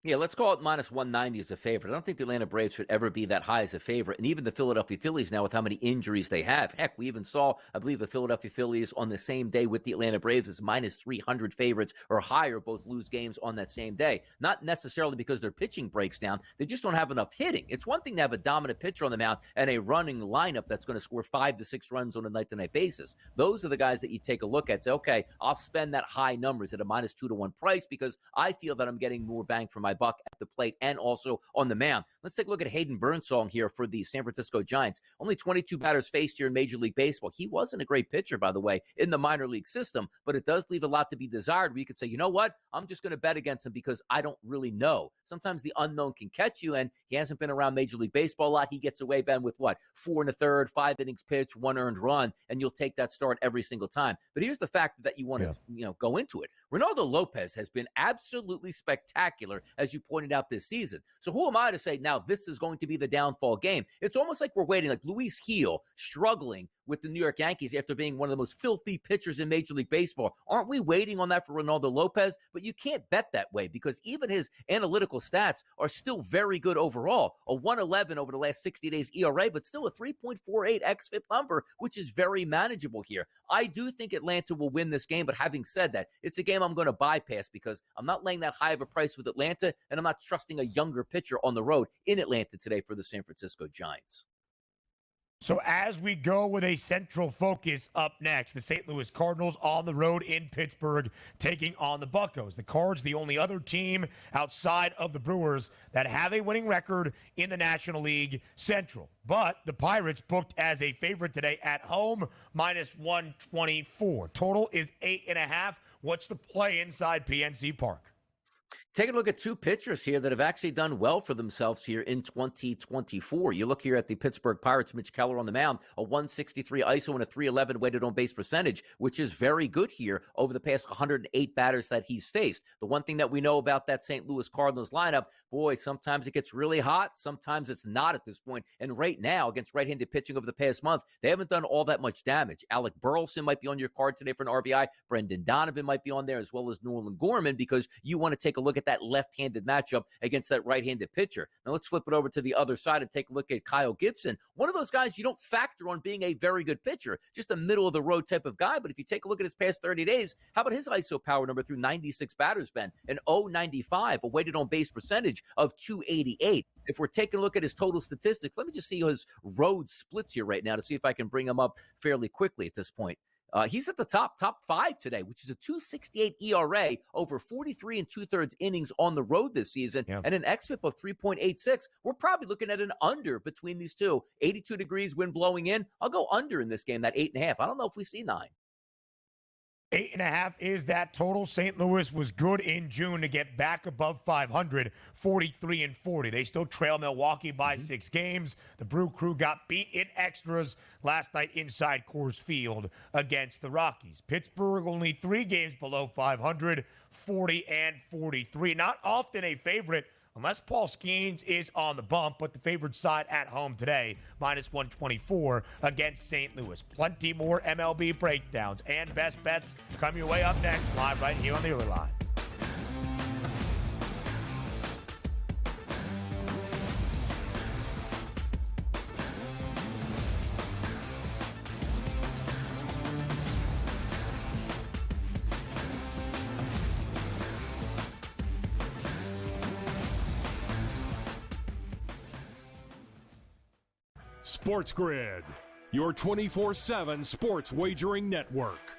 Yeah, let's call it minus 190 as a favorite. I don't think the Atlanta Braves should ever be that high as a favorite. And even the Philadelphia Phillies now with how many injuries they have. Heck, we even saw, I believe, the Philadelphia Phillies on the same day with the Atlanta Braves as minus 300 favorites or higher, both lose games on that same day. Not necessarily because their pitching breaks down. They just don't have enough hitting. It's one thing to have a dominant pitcher on the mound and a running lineup that's going to score 5 to 6 runs on a night-to-night basis. Those are the guys that you take a look at. Say, okay, I'll spend that high numbers at a minus 2-1 price because I feel that I'm getting more bang for my buck at the plate and also on the mound. Let's take a look at Hayden Burnsong here for the San Francisco Giants. Only 22 batters faced here in Major League Baseball. He wasn't a great pitcher, by the way, in the minor league system, but it does leave a lot to be desired where you could say, you know what? I'm just going to bet against him because I don't really know. Sometimes the unknown can catch you, and he hasn't been around Major League Baseball a lot. He gets away, Ben, with what? 4 1/3, 5 innings pitched, 1 earned run, and you'll take that start every single time. But here's the fact that you want to go into it. Ronaldo Lopez has been absolutely spectacular, as you pointed out this season. So who am I to say now this is going to be the downfall game? It's almost like we're waiting, like Luis Gil struggling with the New York Yankees after being one of the most filthy pitchers in Major League Baseball. Aren't we waiting on that for Ronaldo Lopez? But you can't bet that way because even his analytical stats are still very good overall. A 1.11 over the last 60 days ERA, but still a 3.48 xFIP number, which is very manageable here. I do think Atlanta will win this game, but having said that, it's a game I'm going to bypass because I'm not laying that high of a price with Atlanta, and I'm not trusting a younger pitcher on the road in Atlanta today for the San Francisco Giants. So as we go with a central focus up next, the St. Louis Cardinals on the road in Pittsburgh taking on the Buccos. The Cards, the only other team outside of the Brewers that have a winning record in the National League Central. But the Pirates booked as a favorite today at home, -124. Total is 8.5. What's the play inside PNC Park? Taking a look at two pitchers here that have actually done well for themselves here in 2024. You look here at the Pittsburgh Pirates, Mitch Keller on the mound, a 163 ISO and a 311 weighted on base percentage, which is very good here over the past 108 batters that he's faced. The one thing that we know about that St. Louis Cardinals lineup, boy, sometimes it gets really hot, sometimes it's not at this point. And right now, against right-handed pitching over the past month, they haven't done all that much damage. Alec Burleson might be on your card today for an RBI. Brendan Donovan might be on there, as well as Nolan Gorman, because you want to take a look at that left-handed matchup against that right-handed pitcher. Now let's flip it over to the other side and take a look at Kyle Gibson. One of those guys you don't factor on being a very good pitcher, just a middle-of-the-road type of guy. But if you take a look at his past 30 days, how about his ISO power number through 96 batters, Ben? An 0.95, a weighted on base percentage of 288. If we're taking a look at his total statistics, let me just see his road splits here right now to see if I can bring him up fairly quickly at this point. He's at the top 5 today, which is a 2.68 ERA over 43 2/3 innings on the road this season, and an xFIP of 3.86. We're probably looking at an under between these two. 82 degrees, wind blowing in. I'll go under in this game, that 8.5. I don't know if we see 9. 8.5 is that total. St. Louis was good in June to get back above 500, 43-40. They still trail Milwaukee by 6 games. The Brew Crew got beat in extras last night inside Coors Field against the Rockies. Pittsburgh only 3 games below 500, 40-43. Not often a favorite unless Paul Skeens is on the bump, but the favored side at home today, -124 against St. Louis. Plenty more MLB breakdowns and best bets come your way up next, live right here on the Early Line. SportsGrid, your 24/7 sports wagering network.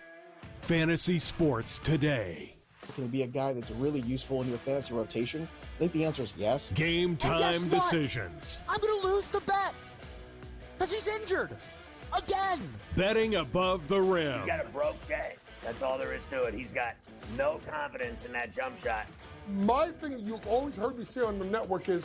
Fantasy sports today. Can he be a guy that's really useful in your fantasy rotation? I think the answer is yes. Game time what? decisions. I'm going to lose the bet because he's injured again. Betting above the rim. He's got a broke J. That's all there is to it. He's got no confidence in that jump shot. My thing you've always heard me say on the network is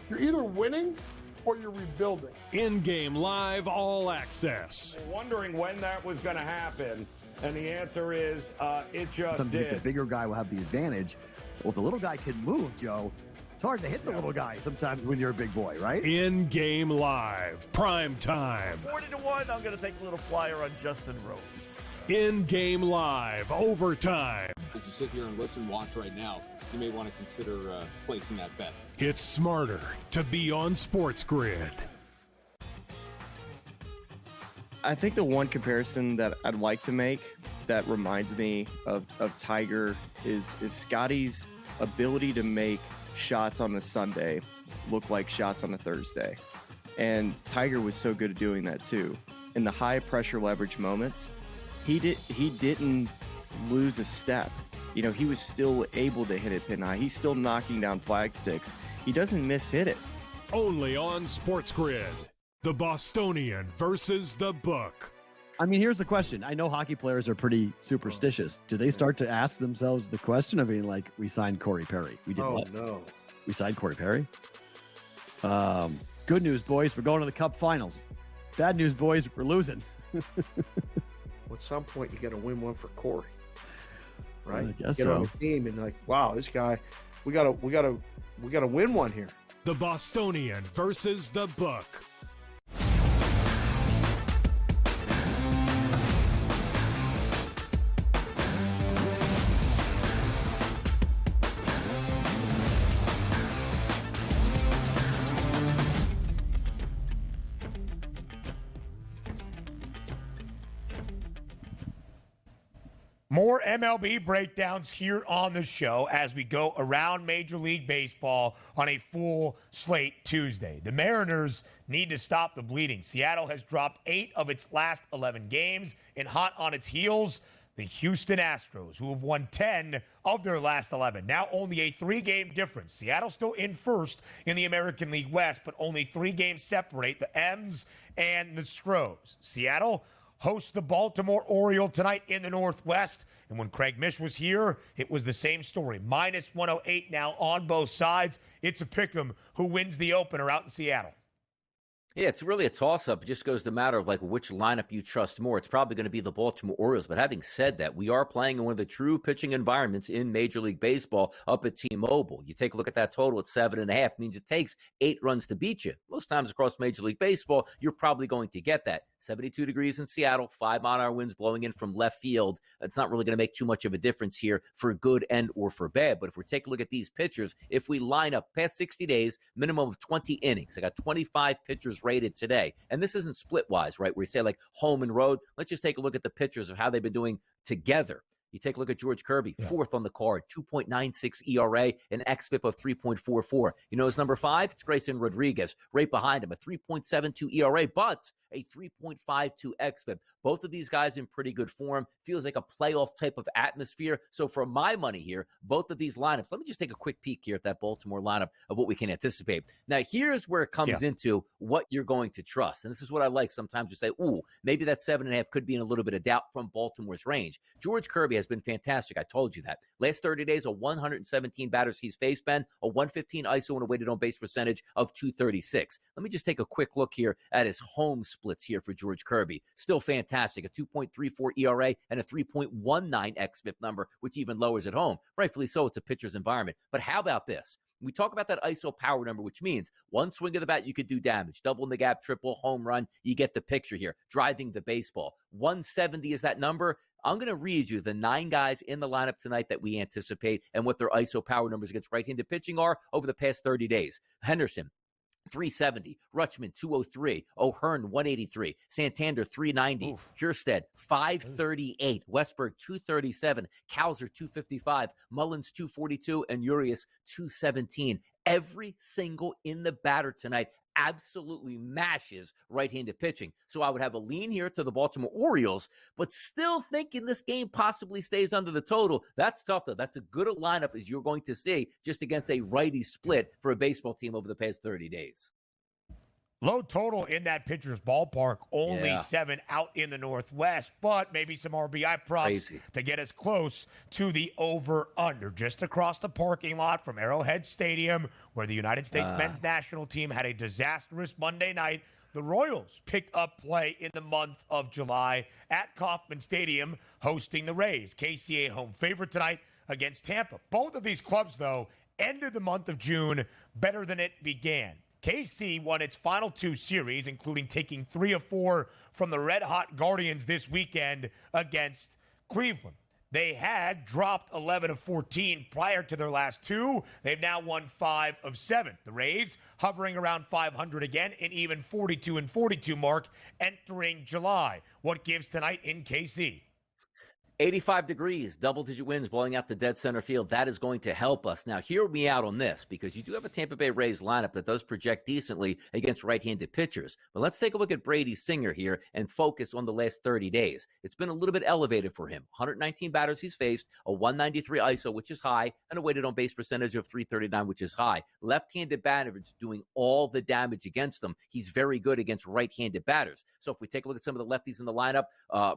you're either winning or you're rebuilding. In-game live all access. Wondering when that was going to happen, and the answer is it just did. did. The bigger guy will have the advantage. Well, if the little guy can move, Joe, it's hard to hit the little guy sometimes when you're a big boy, right? In-game live, prime time. 40-1, I'm going to take a little flyer on Justin Rose. In-game live, overtime. As you sit here and listen, watch right now, you may want to consider placing that bet. It's smarter to be on SportsGrid. I think the one comparison that I'd like to make that reminds me of Tiger is Scotty's ability to make shots on a Sunday look like shots on a Thursday. And Tiger was so good at doing that too. In the high pressure leverage moments, he didn't lose a step. You know, he was still able to hit it pin high. He's still knocking down flag sticks. He doesn't miss hit it. only on SportsGrid. The Bostonian versus the Book. I mean, here's the question. I know hockey players are pretty superstitious. Do they start to ask themselves the question of being like, we signed Corey Perry? We did what? No. We signed Corey Perry? Good news, boys. We're going to the Cup Finals. Bad news, boys. We're losing. At some point, you got to win one for Corey, right? I guess Get on so. the team and like, wow, this guy, we gotta win one here. The Bostonian versus the Book. More MLB breakdowns here on the show as we go around Major League Baseball on a full slate Tuesday. The Mariners need to stop the bleeding. Seattle has dropped 8 of its last 11 games, and hot on its heels, the Houston Astros, who have won 10 of their last 11. Now only a 3-game difference. Seattle still in first in the American League West, but only 3 games separate the M's and the Stros. Seattle hosts the Baltimore Orioles tonight in the Northwest. And when Craig Mish was here, it was the same story. Minus 108 now on both sides. It's a pick'em who wins the opener out in Seattle. Yeah, it's really a toss-up. It just goes to the matter of like which lineup you trust more. It's probably going to be the Baltimore Orioles. But having said that, we are playing in one of the true pitching environments in Major League Baseball up at T-Mobile. You take a look at that total at 7.5. Means it takes 8 runs to beat you. Most times across Major League Baseball, you're probably going to get that. 72 degrees in Seattle, 5-mile-an-hour winds blowing in from left field. It's not really going to make too much of a difference here for good and or for bad. But if we take a look at these pitchers, if we line up past 60 days, minimum of 20 innings. I got 25 pitchers rated today. And this isn't split-wise, right, where you say like home and road. Let's just take a look at the pitchers of how they've been doing together. You take a look at George Kirby, 4th on the card, 2.96 ERA, an xFIP of 3.44. You know his number 5? It's Grayson Rodriguez. Right behind him, a 3.72 ERA, but a 3.52 xFIP. Both of these guys in pretty good form. Feels like a playoff type of atmosphere. So for my money here, both of these lineups, let me just take a quick peek here at that Baltimore lineup of what we can anticipate. Now, here's where it comes into what you're going to trust. And this is what I like. Sometimes you say, ooh, maybe that 7.5 could be in a little bit of doubt from Baltimore's range. George Kirby has been fantastic. I told you that. Last 30 days, a 117 batters he's faced, Ben, a 115 ISO and a weighted on base percentage of 236. Let me just take a quick look here at his home splits here for George Kirby. Still fantastic. A 2.34 ERA and a 3.19 xFIP number, which even lowers at home. Rightfully so, it's a pitcher's environment. But how about this? We talk about that ISO power number, which means one swing of the bat, you could do damage. Double in the gap, triple, home run. You get the picture here. Driving the baseball. 170 is that number. I'm going to read you the 9 guys in the lineup tonight that we anticipate and what their ISO power numbers against right-handed pitching are over the past 30 days. Henderson, 370, Rutschman 203, O'Hearn 183, Santander 390, Kjerstad 538, Westberg 237, Kowser 255, Mullins 242, and Urias 217. Every single in the batter tonight absolutely mashes right-handed pitching. So I would have a lean here to the Baltimore Orioles, but still thinking this game possibly stays under the total. That's tough, though. That's as good a lineup as you're going to see just against a righty split for a baseball team over the past 30 days. Low total in that pitcher's ballpark, only 7 out in the Northwest, but maybe some RBI props to get us close to the over-under. Just across the parking lot from Arrowhead Stadium, where the United States men's national team had a disastrous Monday night, the Royals picked up play in the month of July at Kauffman Stadium, hosting the Rays. KCA home favorite tonight against Tampa. Both of these clubs, though, ended the month of June better than it began. KC won its final 2 series, including taking 3 of 4 from the red-hot Guardians this weekend against Cleveland. They had dropped 11 of 14 prior to their last 2. They've now won 5 of 7. The Rays hovering around 500 again, an even 42-42 mark entering July. What gives tonight in KC? 85 degrees, double-digit winds blowing out the dead center field. That is going to help us. Now, hear me out on this, because you do have a Tampa Bay Rays lineup that does project decently against right-handed pitchers. But let's take a look at Brady Singer here and focus on the last 30 days. It's been a little bit elevated for him. 119 batters he's faced, a 193 ISO, which is high, and a weighted on-base percentage of .339, which is high. Left-handed batters doing all the damage against them. He's very good against right-handed batters. So if we take a look at some of the lefties in the lineup,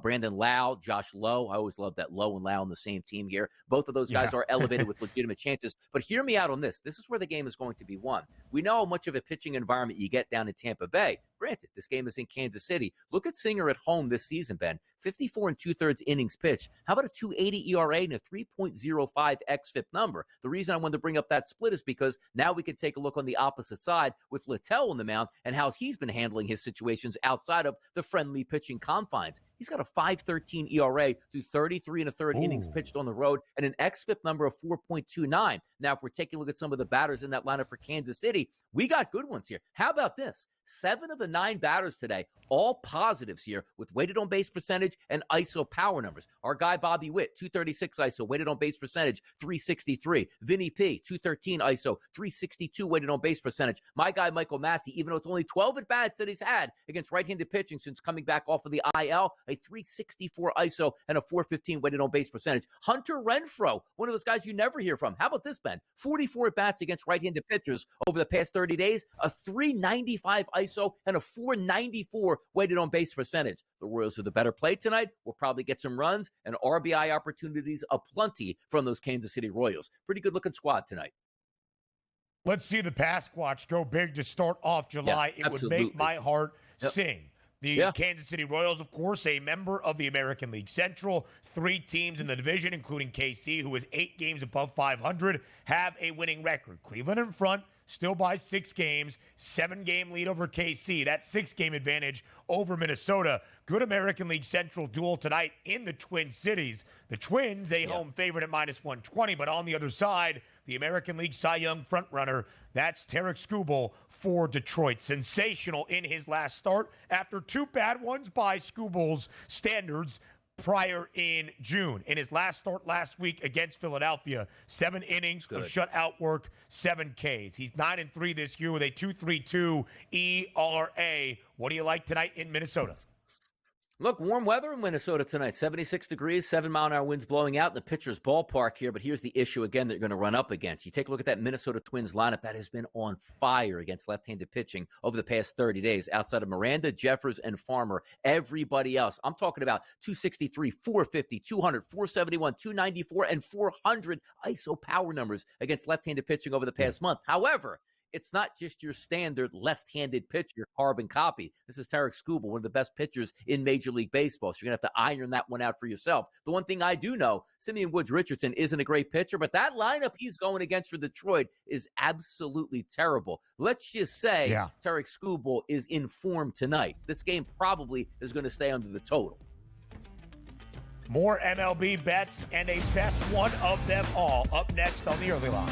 Brandon Lau, Josh Lowe, I always love that Lowe and Lau on the same team here. Both of those guys are elevated with legitimate chances. But hear me out on this. This is where the game is going to be won. We know how much of a pitching environment you get down in Tampa Bay. Granted, this game is in Kansas City. Look at Singer at home this season, Ben. 54 2/3 innings pitched. How about a 2.80 ERA and a 3.05 xFIP number? The reason I wanted to bring up that split is because now we can take a look on the opposite side with Littell on the mound and how he's been handling his situations outside of the friendly pitching confines. He's got a 5.13 ERA through 33 1/3 innings pitched on the road and an xFIP number of 4.29. Now, if we're taking a look at some of the batters in that lineup for Kansas City, we got good ones here. How about this? 7 of the 9 batters today, all positives here with weighted on base percentage and ISO power numbers. Our guy Bobby Witt, 236 ISO, weighted on base percentage, 363. Vinny P, 213 ISO, 362 weighted on base percentage. My guy Michael Massey, even though it's only 12 at-bats that he's had against right-handed pitching since coming back off of the IL, a 364 ISO and a 415 weighted on base percentage. Hunter Renfroe, one of those guys you never hear from. How about this, Ben? 44 at-bats against right-handed pitchers over the past 30 days, a 395 ISO and a 494 weighted on base percentage. The Royals are the better play tonight. We'll probably get some runs and RBI opportunities aplenty from those Kansas City Royals. Pretty good looking squad tonight. Let's see the Pasquatch go big to start off July. Yeah, it would make my heart sing. The Kansas City Royals, of course, a member of the American League Central. 3 teams in the division, including KC, who is 8 games above 500, have a winning record. Cleveland in front, still by 6 games, 7-game lead over KC. That 6-game advantage over Minnesota. Good American League Central duel tonight in the Twin Cities. The Twins, a home favorite at -120, but on the other side, the American League Cy Young frontrunner, that's Tarek Skubal for Detroit. Sensational in his last start after 2 bad ones by Skubal's standards prior in June. In his last start last week against Philadelphia, 7 innings of shutout work, 7 Ks. He's 9-3 this year with a 2.32 ERA. What do you like tonight in Minnesota? Look, warm weather in Minnesota tonight, 76 degrees, 7-mile-an-hour winds blowing out in the pitcher's ballpark here. But here's the issue again that you're going to run up against. You take a look at that Minnesota Twins lineup that has been on fire against left-handed pitching over the past 30 days. Outside of Miranda, Jeffers, and Farmer, everybody else. I'm talking about 263, 450, 200, 471, 294, and 400 ISO power numbers against left-handed pitching over the past month. However, it's not just your standard left-handed pitcher, carbon copy. This is Tarek Skubal, one of the best pitchers in Major League Baseball. So you're going to have to iron that one out for yourself. The one thing I do know, Simeon Woods Richardson isn't a great pitcher, but that lineup he's going against for Detroit is absolutely terrible. Let's just say Tarek Skubal is in form tonight. This game probably is going to stay under the total. More MLB bets and a best one of them all up next on the early line.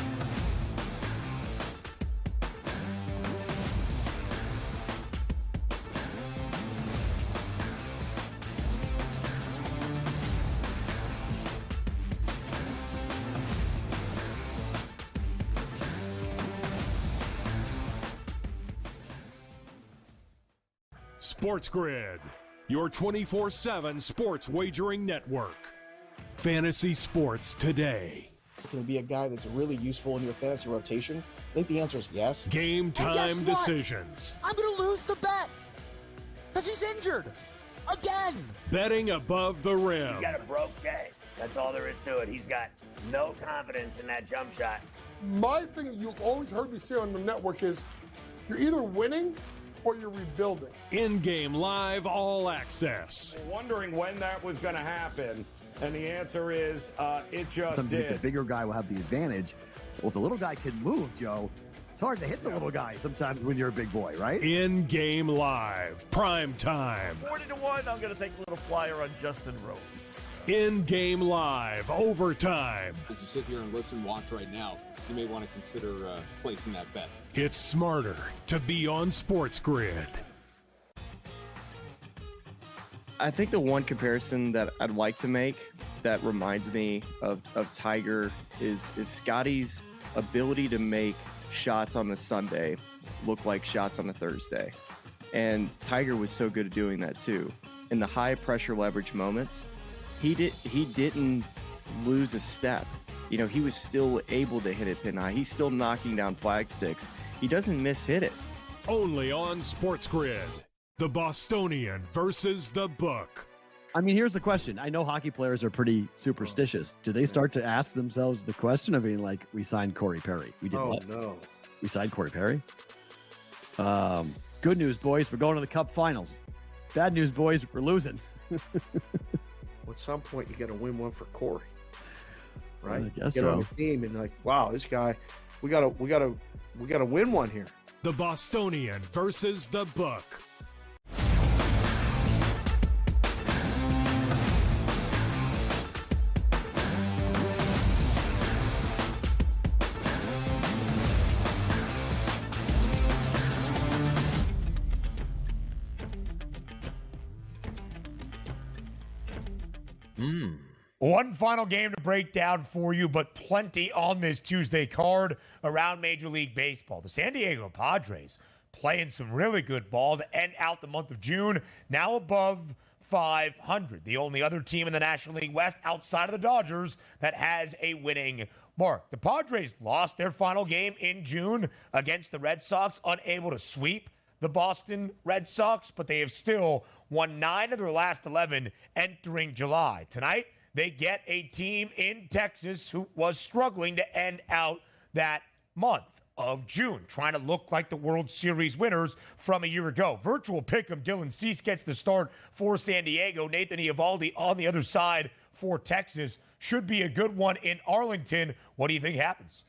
SportsGrid, your 24/7 sports wagering network. Fantasy sports today. Can it be a guy that's really useful in your fantasy rotation? I think the answer is yes. Game time decisions. I'm going to lose the bet because he's injured again. Betting above the rim. He's got a broke J. That's all there is to it. He's got no confidence in that jump shot. My thing you've always heard me say on the network is you're either winning or you're rebuilding. In-game live all access. Wondering when that was going to happen, and the answer is it just Sometimes did. the bigger guy will have the advantage. Well, if the little guy can move, Joe, it's hard to hit the little guy sometimes when you're a big boy, right? In-game live, prime time. 40-1, I'm going to take a little flyer on Justin Rose. In-game live, overtime. As you sit here and listen, watch right now, you may want to consider placing that bet. It's smarter to be on SportsGrid. I think the one comparison that I'd like to make that reminds me of Tiger is Scotty's ability to make shots on a Sunday look like shots on a Thursday. And Tiger was so good at doing that too. In the high pressure leverage moments, he didn't lose a step. You know, he was still able to hit it pin high. He's still knocking down flag sticks. He doesn't miss hit it. Only on SportsGrid. The Bostonian versus the book. I mean, here's the question. I know hockey players are pretty superstitious. Do they start to ask themselves the question of being like, we signed Corey Perry? We did what? No. We signed Corey Perry? Good news, boys. We're going to the Cup Finals. Bad news, boys. We're losing. At some point, you got to win one for Corey, right? I guess Get so. on the team and like, wow, this guy, we gotta win one here. The Bostonian versus the book. One final game to break down for you, but plenty on this Tuesday card around Major League Baseball. The San Diego Padres playing some really good ball to end out the month of June, now above 500. The only other team in the National League West outside of the Dodgers that has a winning mark. The Padres lost their final game in June against the Red Sox, unable to sweep the Boston Red Sox, but they have still won 9 of their last 11 entering July. Tonight, they get a team in Texas who was struggling to end out that month of June, trying to look like the World Series winners from a year ago. Virtual pick'em, Dylan Cease gets the start for San Diego. Nathan Eovaldi on the other side for Texas. Should be a good one in Arlington. What do you think happens?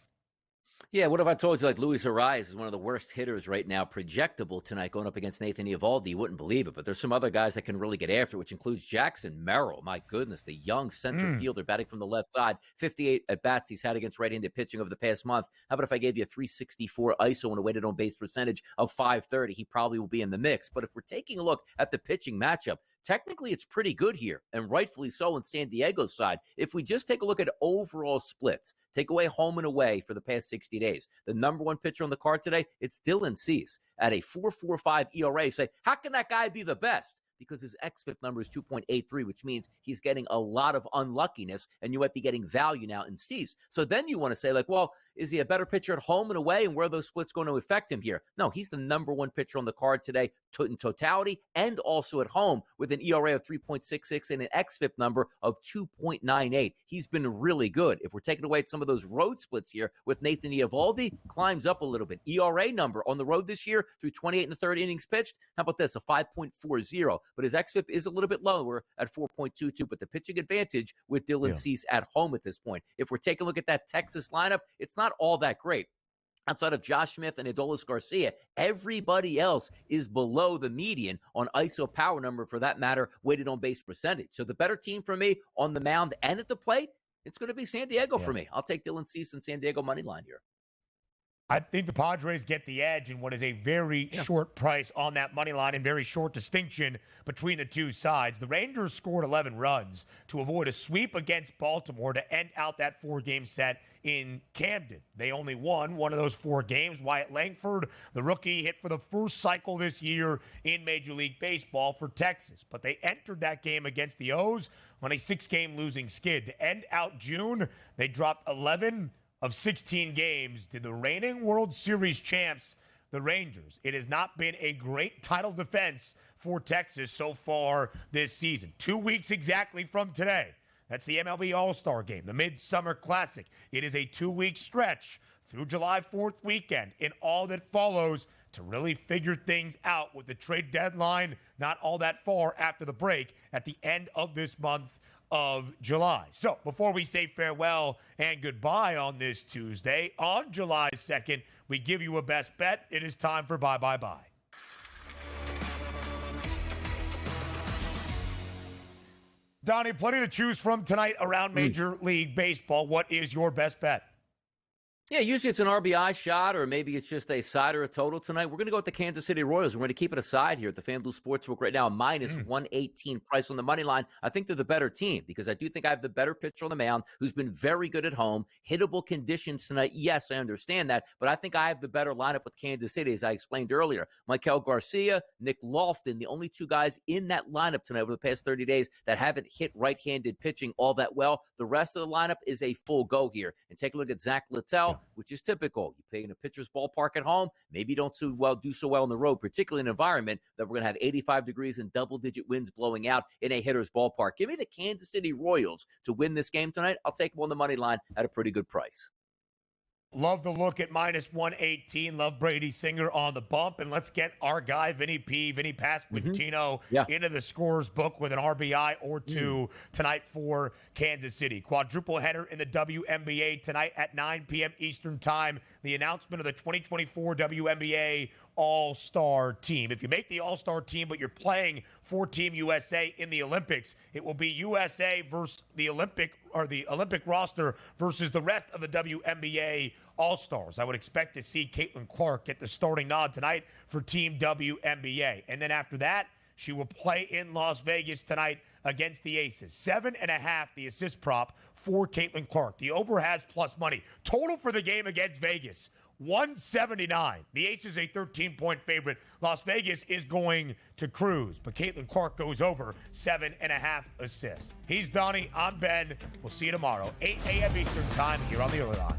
Yeah, what if I told you like Luis Arias is one of the worst hitters right now, projectable tonight, going up against Nathan Eovaldi? You wouldn't believe it, but there's some other guys that can really get after it, which includes Jackson Merrill. My goodness, the young center fielder batting from the left side. 58 at-bats he's had against right-handed pitching over the past month. How about if I gave you a 364 ISO and a weighted on-base percentage of 530? He probably will be in the mix. But if we're taking a look at the pitching matchup, technically it's pretty good here, and rightfully so on San Diego's side. If we just take a look at overall splits, take away home and away for the past 60 days, the number one pitcher on the card today, it's Dylan Cease at a 4.45 ERA. Say, how can that guy be the best? Because his xFIP number is 2.83, which means he's getting a lot of unluckiness, and you might be getting value now in Cease. So then you want to say, like, well, is he a better pitcher at home and away, and where are those splits going to affect him here? No, he's the number one pitcher on the card today in totality and also at home with an ERA of 3.66 and an xFIP number of 2.98. He's been really good. If we're taking away some of those road splits here with Nathan Eovaldi, climbs up a little bit. ERA number on the road this year through 28 and the third innings pitched. How about this? A 5.40. But his xFIP is a little bit lower at 4.22, but the pitching advantage with Dylan Cease at home at this point. If we're taking a look at that Texas lineup, it's not all that great. Outside of Josh Smith and Adolis Garcia, everybody else is below the median on ISO power number, for that matter, weighted on base percentage. So the better team for me on the mound and at the plate, it's going to be San Diego for me. I'll take Dylan Cease and San Diego money line here. I think the Padres get the edge in what is a very short price on that money line and very short distinction between the two sides. The Rangers scored 11 runs to avoid a sweep against Baltimore to end out that 4-game set in Camden. They only won one of those 4 games. Wyatt Langford, the rookie, hit for the first cycle this year in Major League Baseball for Texas. But they entered that game against the O's on a 6-game losing skid. To end out June, they dropped 11 of 16 games to the reigning World Series champs, the Rangers. It has not been a great title defense for Texas so far this season. 2 weeks exactly from today. That's the MLB All-Star Game, the Midsummer Classic. It is a 2-week stretch through July 4th weekend and all that follows to really figure things out with the trade deadline not all that far after the break at the end of this month of July. So before we say farewell and goodbye on this Tuesday, on July 2nd, we give you a best bet. It is time for Bye Bye Bye. Donnie, plenty to choose from tonight around Major League Baseball. What is your best bet? Yeah, usually it's an RBI shot, or maybe it's just a side or a total tonight. We're going to go with the Kansas City Royals. We're going to keep it aside here at the FanDuel Sportsbook right now, minus 118 price on the money line. I think they're the better team because I do think I have the better pitcher on the mound who's been very good at home. Hittable conditions tonight, yes, I understand that, but I think I have the better lineup with Kansas City, as I explained earlier. Maikel Garcia, Nick Lofton, the only two guys in that lineup tonight over the past 30 days that haven't hit right-handed pitching all that well. The rest of the lineup is a full go here. And take a look at Zach Littell, which is typical. You play in a pitcher's ballpark at home, maybe you don't do so well on the road, particularly in an environment that we're going to have 85 degrees and double-digit winds blowing out in a hitter's ballpark. Give me the Kansas City Royals to win this game tonight. I'll take them on the money line at a pretty good price. Love the look at minus 118. Love Brady Singer on the bump. And let's get our guy, Vinny Pasquantino, into the scorers book with an RBI or two tonight for Kansas City. Quadruple header in the WNBA tonight at 9 p.m. Eastern Time. The announcement of the 2024 WNBA All-Star team. If you make the All-Star team, but you're playing for Team USA in the Olympics, it will be USA versus the Olympic roster versus the rest of the WNBA All-Stars. I would expect to see Caitlin Clark get the starting nod tonight for Team WNBA. And then after that, she will play in Las Vegas tonight against the Aces. 7.5, the assist prop for Caitlin Clark. The over has plus money. Total for the game against Vegas, 179. The Aces a 13-point favorite. Las Vegas is going to cruise, but Caitlin Clark goes over 7.5 assists. He's Donnie. I'm Ben. We'll see you tomorrow, 8 a.m. Eastern Time here on the Early Line.